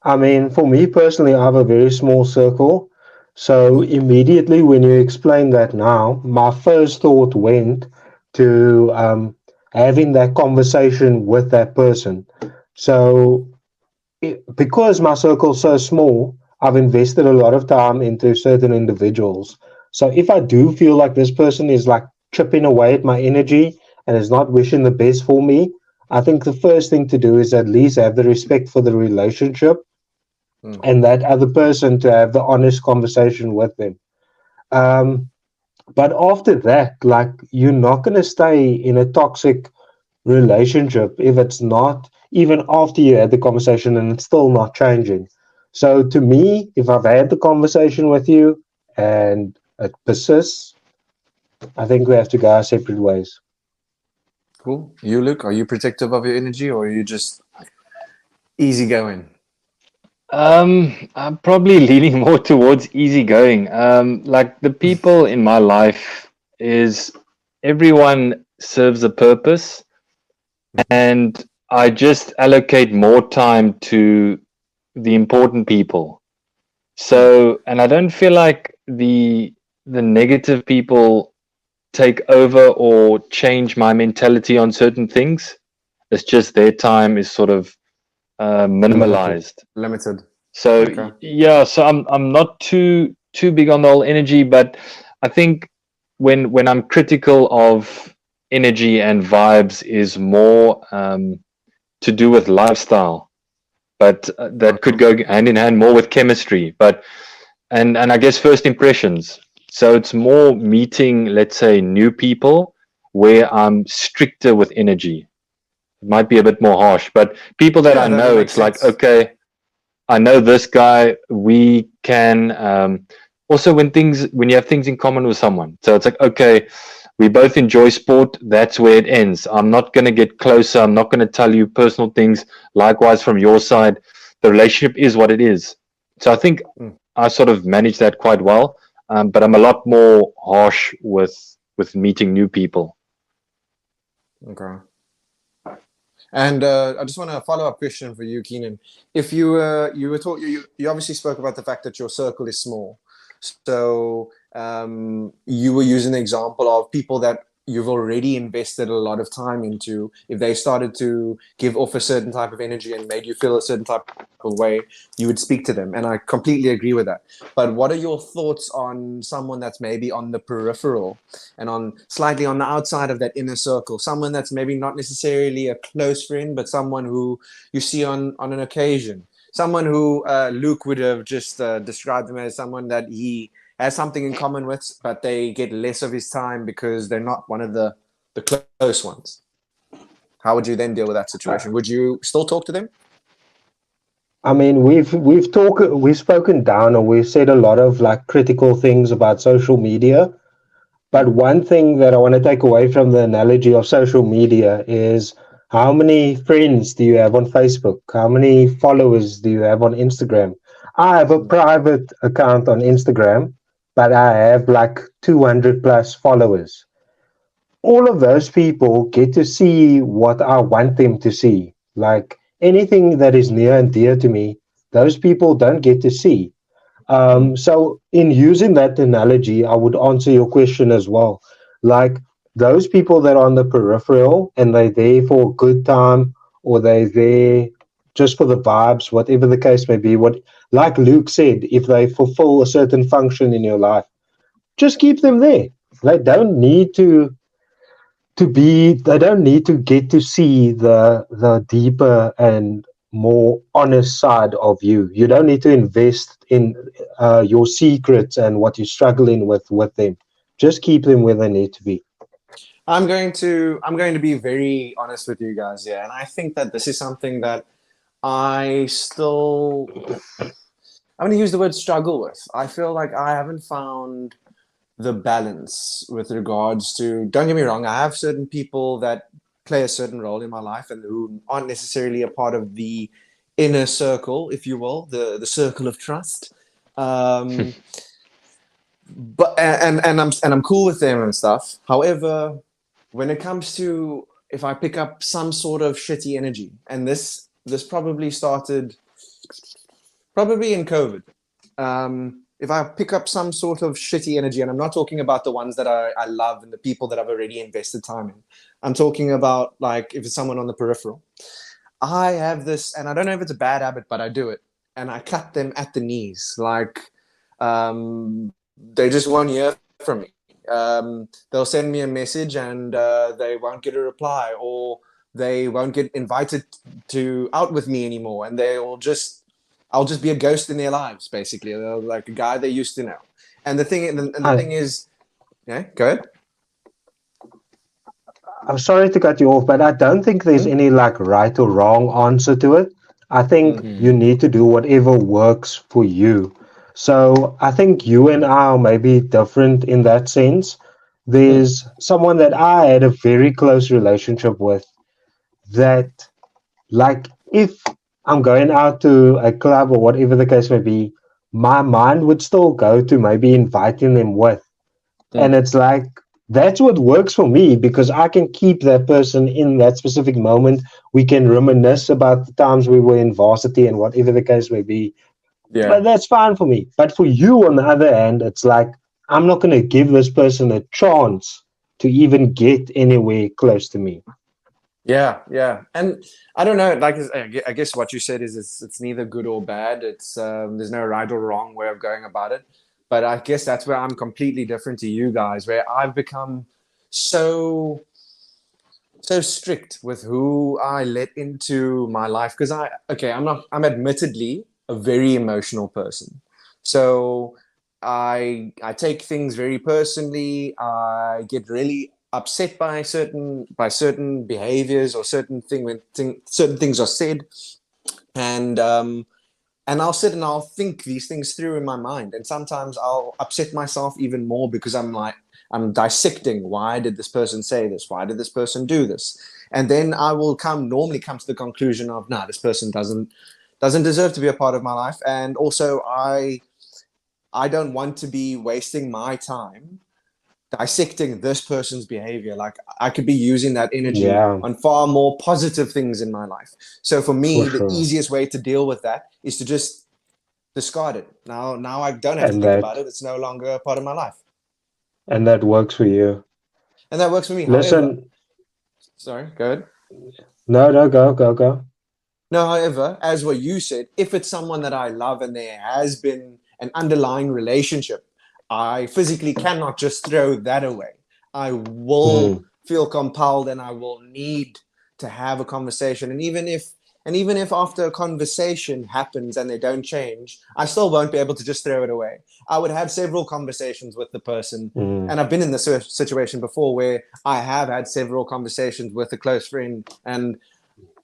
I mean, for me personally, I have a very small circle. So immediately when you explain that now, my first thought went to having that conversation with that person. So because my circle's so small, I've invested a lot of time into certain individuals. So if I do feel like this person is like chipping away at my energy and is not wishing the best for me, I think the first thing to do is at least have the respect for the relationship and that other person, to have the honest conversation with them. Um, but after that, like, you're not going to stay in a toxic relationship if it's not, even after you had the conversation and it's still not changing. So to me, if I've had the conversation with you and it persists, I think we have to go our separate ways. Cool. You, Luke, are you protective of your energy, or are you just easygoing? I'm probably leaning more towards easygoing. Like the people in my life is everyone serves a purpose, and I just allocate more time to the important people. So, and I don't feel like the negative people take over or change my mentality on certain things. It's just their time is sort of minimalized. Limited. So Okay. yeah, so I'm not too big on the whole energy, but I think when I'm critical of energy and vibes is more to do with lifestyle, but that could go hand in hand more with chemistry, but and I guess first impressions. So it's more meeting, let's say, new people where I'm stricter with energy. It might be a bit more harsh, but people that Yeah, I that know, makes it's like, sense. okay, I know this guy. We can also when you have things in common with someone. So it's like, okay, we both enjoy sport. That's where it ends. I'm not going to get closer. I'm not going to tell you personal things. Likewise, from your side, the relationship is what it is. So I think I sort of manage that quite well. But I'm a lot more harsh with meeting new people. Okay. And I just want a follow-up question for you, Keenan. If you were taught, you obviously spoke about the fact that your circle is small, so you were using the example of people that you've already invested a lot of time into. If they started to give off a certain type of energy and made you feel a certain type of way, you would speak to them, and I completely agree with that. But what are your thoughts on someone that's maybe on the peripheral and on slightly on the outside of that inner circle, someone that's maybe not necessarily a close friend, but someone who you see on an occasion, someone who Luke would have just described them as someone that he has something in common with, but they get less of his time because they're not one of the close ones? How would you then deal with that situation? Would you still talk to them? I mean, we've spoken down, or we've said a lot of like critical things about social media. But one thing that I want to take away from the analogy of social media is, how many friends do you have on Facebook? How many followers do you have on Instagram? I have a private account on Instagram, but I have like 200 plus followers. All of those people get to see what I want them to see. Like anything that is near and dear to me, those people don't get to see. So in using that analogy, I would answer your question as well. Like those people that are on the peripheral and they're there for a good time, or they're there just for the vibes, whatever the case may be. What, like Luke said, if they fulfill a certain function in your life, just keep them there. They don't need to be. They don't need to get to see the deeper and more honest side of you. You don't need to invest in your secrets and what you're struggling with them. Just keep them where they need to be. I'm going to be very honest with you guys, yeah, and I think that this is something that I still I'm going to use the word struggle with. I feel like I haven't found the balance with regards to. Don't get me wrong, I have certain people that play a certain role in my life and who aren't necessarily a part of the inner circle, if you will, the circle of trust. Um, but and I'm cool with them and stuff. However, when it comes to if I pick up some sort of shitty energy, and this probably started probably in COVID. If I pick up some sort of shitty energy, and I'm not talking about the ones that I love and the people that I've already invested time in, I'm talking about like if it's someone on the peripheral. I have this, and I don't know if it's a bad habit, but I do it, and I cut them at the knees. Like they just won't hear from me. They'll send me a message, and they won't get a reply, or they won't get invited to out with me anymore, and I'll just be a ghost in their lives, basically. They're like a guy they used to know. And the thing is, yeah, go ahead. I'm sorry to cut you off, but I don't think there's any like right or wrong answer to it. I think you need to do whatever works for you. So I think you and I are maybe different in that sense. There's someone that I had a very close relationship with that, like, if I'm going out to a club or whatever the case may be, my mind would still go to maybe inviting them with. And it's like, that's what works for me because I can keep that person in that specific moment. We can reminisce about the times we were in varsity and whatever the case may be. Yeah. But that's fine for me. But for you, on the other hand, it's like, I'm not going to give this person a chance to even get anywhere close to me. Yeah. And I don't know, like I guess what you said is it's neither good or bad. It's there's no right or wrong way of going about it. But I guess that's where I'm completely different to you guys, where I've become so strict with who I let into my life. Because I'm admittedly a very emotional person. So I take things very personally. I get really upset by certain behaviors or certain things are said, and I'll sit and I'll think these things through in my mind. And sometimes I'll upset myself even more because I'm dissecting, why did this person say this? Why did this person do this? And then I will normally come to the conclusion of, nah, this person doesn't deserve to be a part of my life. And also I don't want to be wasting my time dissecting this person's behavior. Like I could be using that energy on far more positive things in my life. So for me, the easiest way to deal with that is to just discard it. Now I don't have to think about it. It's no longer a part of my life. And that works for you. And that works for me. Listen. Sorry, go ahead. No, go. No, however, as what you said, if it's someone that I love and there has been an underlying relationship, I physically cannot just throw that away. I will feel compelled and I will need to have a conversation. And even if after a conversation happens and they don't change, I still won't be able to just throw it away. I would have several conversations with the person. And I've been in this situation before where I have had several conversations with a close friend, and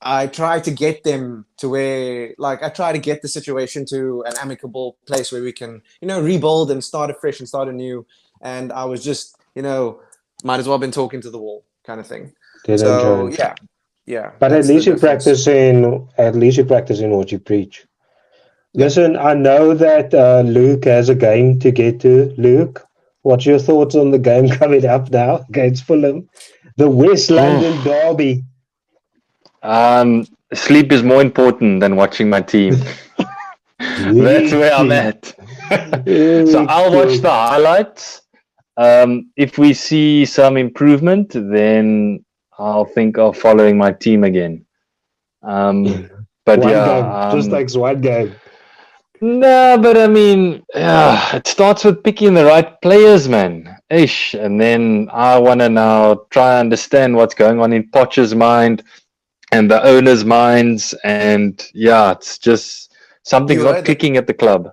I try to get them to where, like, I try to get the situation to an amicable place where we can, rebuild and start afresh and start anew. And I was just, might as well have been talking to the wall kind of thing. Yeah. But at least you're practicing what you preach. Yeah. Listen, I know that Luke has a game to get to. Luke, what's your thoughts on the game coming up now against Fulham? The West London derby. Sleep is more important than watching my team. That's where I'm at. So I'll watch the highlights. If we see some improvement, then I'll think of following my team again. But just takes one game. No, but I mean, it starts with picking the right players, man. And then I want to now try and understand what's going on in Poch's mind. and the owners' minds, and yeah, it's just something's You not heard that clicking at the club.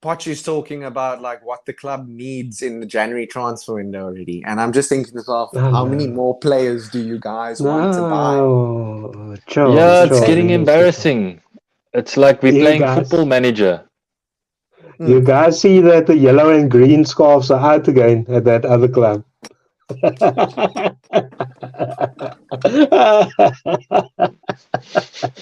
Poch is talking about like what the club needs in the January transfer window already, and I'm just thinking to myself, No, how many no, more players do you guys want to buy? no. I'm Chill, Yeah, just it's chill. getting saying. embarrassing. It's like we're You playing Football guys, Manager. you guys see that the yellow and green scarves are out again at that other club.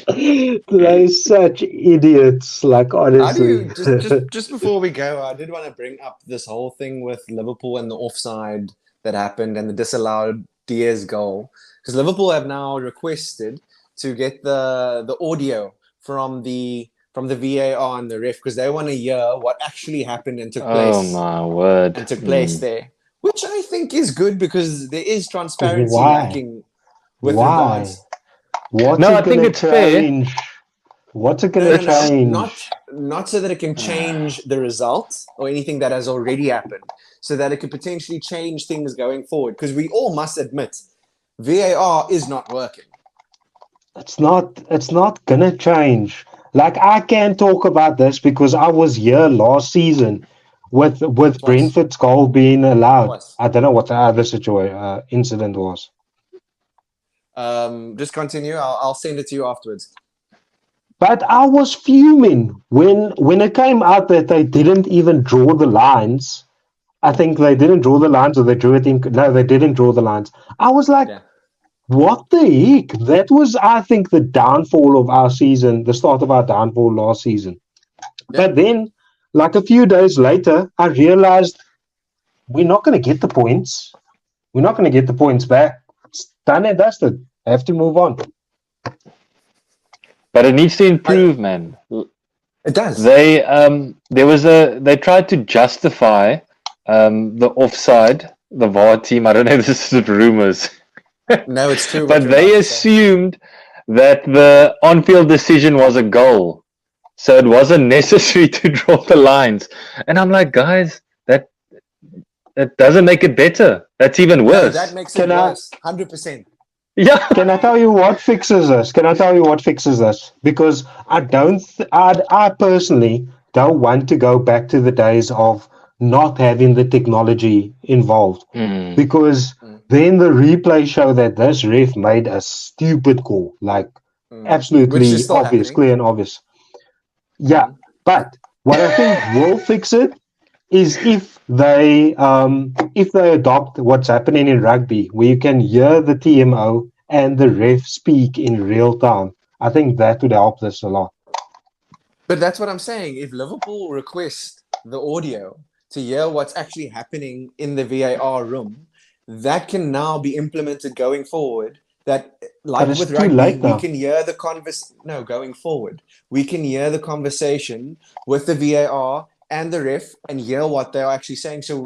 They're such idiots, like How do honestly. you just before we go, I did want to bring up this whole thing with Liverpool and the offside that happened and the disallowed Diaz goal because Liverpool have now requested to get the audio from the VAR and the ref because they want to hear what actually happened Oh my word. and took place there, which I think is good because there is transparency Why? lacking with Why? regards. What's No, I it think gonna it's fair. change? What's it No, gonna no, no. It's change? Not so that it can change the result or anything that has already happened, so that it could potentially change things going forward. Because we all must admit, VAR is not working. It's not gonna change. Like I can talk about this because I was here last season with Twice, Brentford's goal being allowed. twice. I don't know what the other situation incident was. Just continue. I'll send it to you afterwards. But I was fuming when it came out that they didn't even draw the lines. I think they didn't draw the lines, or they drew it in. No, they didn't draw the lines. I was like, Yeah, what the heck? That was, I think, the downfall of our season, the start of our downfall last season. yeah. But then, like a few days later, I realized we're not going to get the points. We're not going to get the points back. It's done and dusted. I have to move on. but it needs to I, improve, man. it does. They tried to justify the offside, the VAR team. I don't know if this is rumors, No, it's true what but you're about they to say. assumed that the on-field decision was a goal, so it wasn't necessary to draw the lines. And I'm like, guys, that doesn't make it better. That's even No, that worse. makes it Can I worse. 100%. Yeah. can I tell you what fixes this? Can I tell you what fixes this? Because I personally don't want to go back to the days of not having the technology involved. Mm. Because then the replay show that this ref made a stupid call, like Which is absolutely still obvious, happening. clear and obvious. Yeah, but what I think will fix it is if they adopt what's happening in rugby, where you can hear the TMO and the ref speak in real time. I think that would help this a lot. But that's what I'm saying. If Liverpool request the audio to hear what's actually happening in the VAR room, that can now be implemented going forward. That, But like it's with too rugby, late we now. can hear the going forward, we can hear the conversation with the VAR and the ref and hear what they're actually saying. So,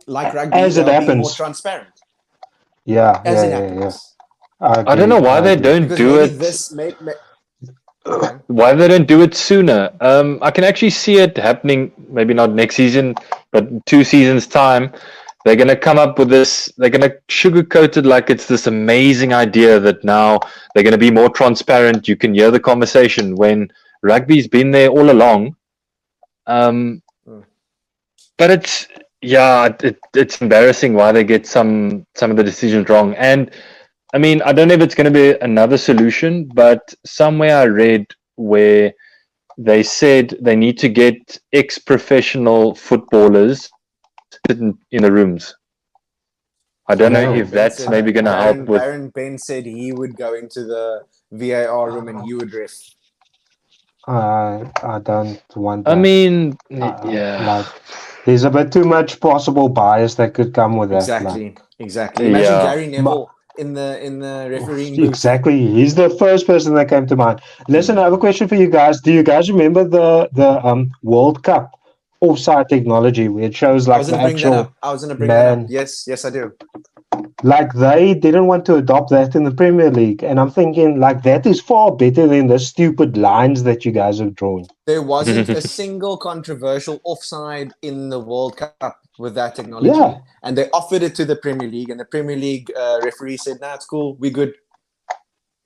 like rugby, As it they're being more happens. transparent Yeah, as yeah, it yeah, yeah. happens. I I don't know agree. why I they agree. don't Because do maybe it. okay. Why they don't do it sooner? I can actually see it happening. Maybe not next season, but 2 seasons time. They're gonna come up with this. They're gonna sugarcoat it like it's this amazing idea that now they're gonna be more transparent. You can hear the conversation when rugby's been there all along. Um, Mm. but it's embarrassing why they get some of the decisions wrong. And I mean, I don't know if it's going to be another solution, but somewhere I read where they said they need to get ex-professional footballers in the rooms. I don't know No, if that's maybe going to help with. Baron Ben said he would go into the VAR room and he would ref. I don't want I that. mean, yeah, Like, there's a bit too much possible bias that could come with that. Like, Exactly. Imagine yeah. Gary Neville in the refereeing booth. exactly. He's the first person that came to mind. Listen, I have a question for you guys. Do you guys remember the World Cup offside technology where it shows I like was the gonna bring that actual up. I was gonna bring that up. man? Yes, I do. Like they didn't want to adopt that in the Premier League, and I'm thinking like that is far better than the stupid lines that you guys have drawn. There wasn't a single controversial offside in the World Cup with that technology, Yeah. and they offered it to the Premier League, and the Premier League referee said, "Nah, it's cool, we're good."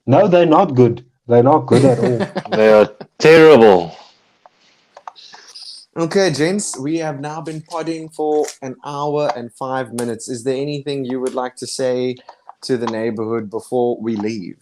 No, they're not good. They're not good at all. They are terrible. Okay, gents, we have now been podding for an hour and 5 minutes. Is there anything you would like to say to the neighborhood before we leave?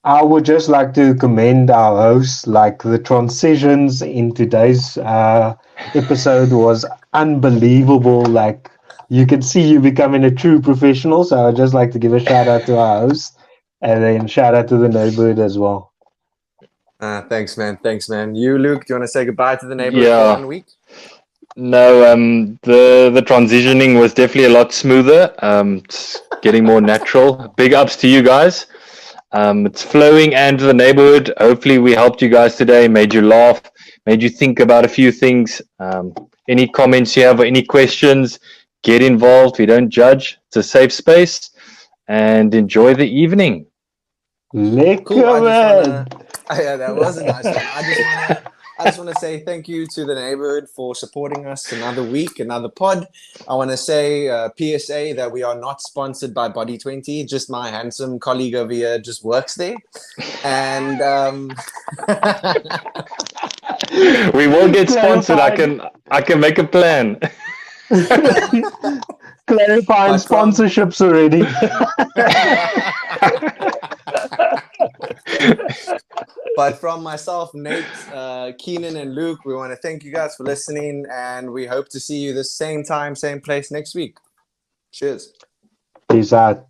I would just like to commend our hosts. Like the transitions in today's episode was unbelievable. Like you can see you becoming a true professional. So I'd just like to give a shout out to our hosts and then shout out to the neighborhood as well. Thanks, man. Thanks, man. You, Luke, do you want to say goodbye to the neighborhood Yeah. for 1 week? No, the transitioning was definitely a lot smoother. It's getting more natural. Big ups to you guys. It's flowing and to the neighborhood. Hopefully we helped you guys today, made you laugh, made you think about a few things. Any comments you have or any questions, get involved. We don't judge. It's a safe space. And enjoy the evening. Lekker, Cool. man. Yeah, that was a nice one. I just want to say thank you to the neighborhood for supporting us another week, another pod. I want to say PSA that we are not sponsored by Body 20. Just my handsome colleague over here just works there. And We will get sponsored. I can make a plan. Clarifying sponsorships already. But from myself, Nate, Keenan, and Luke, we want to thank you guys for listening, and we hope to see you the same time, same place next week. Cheers. Peace out.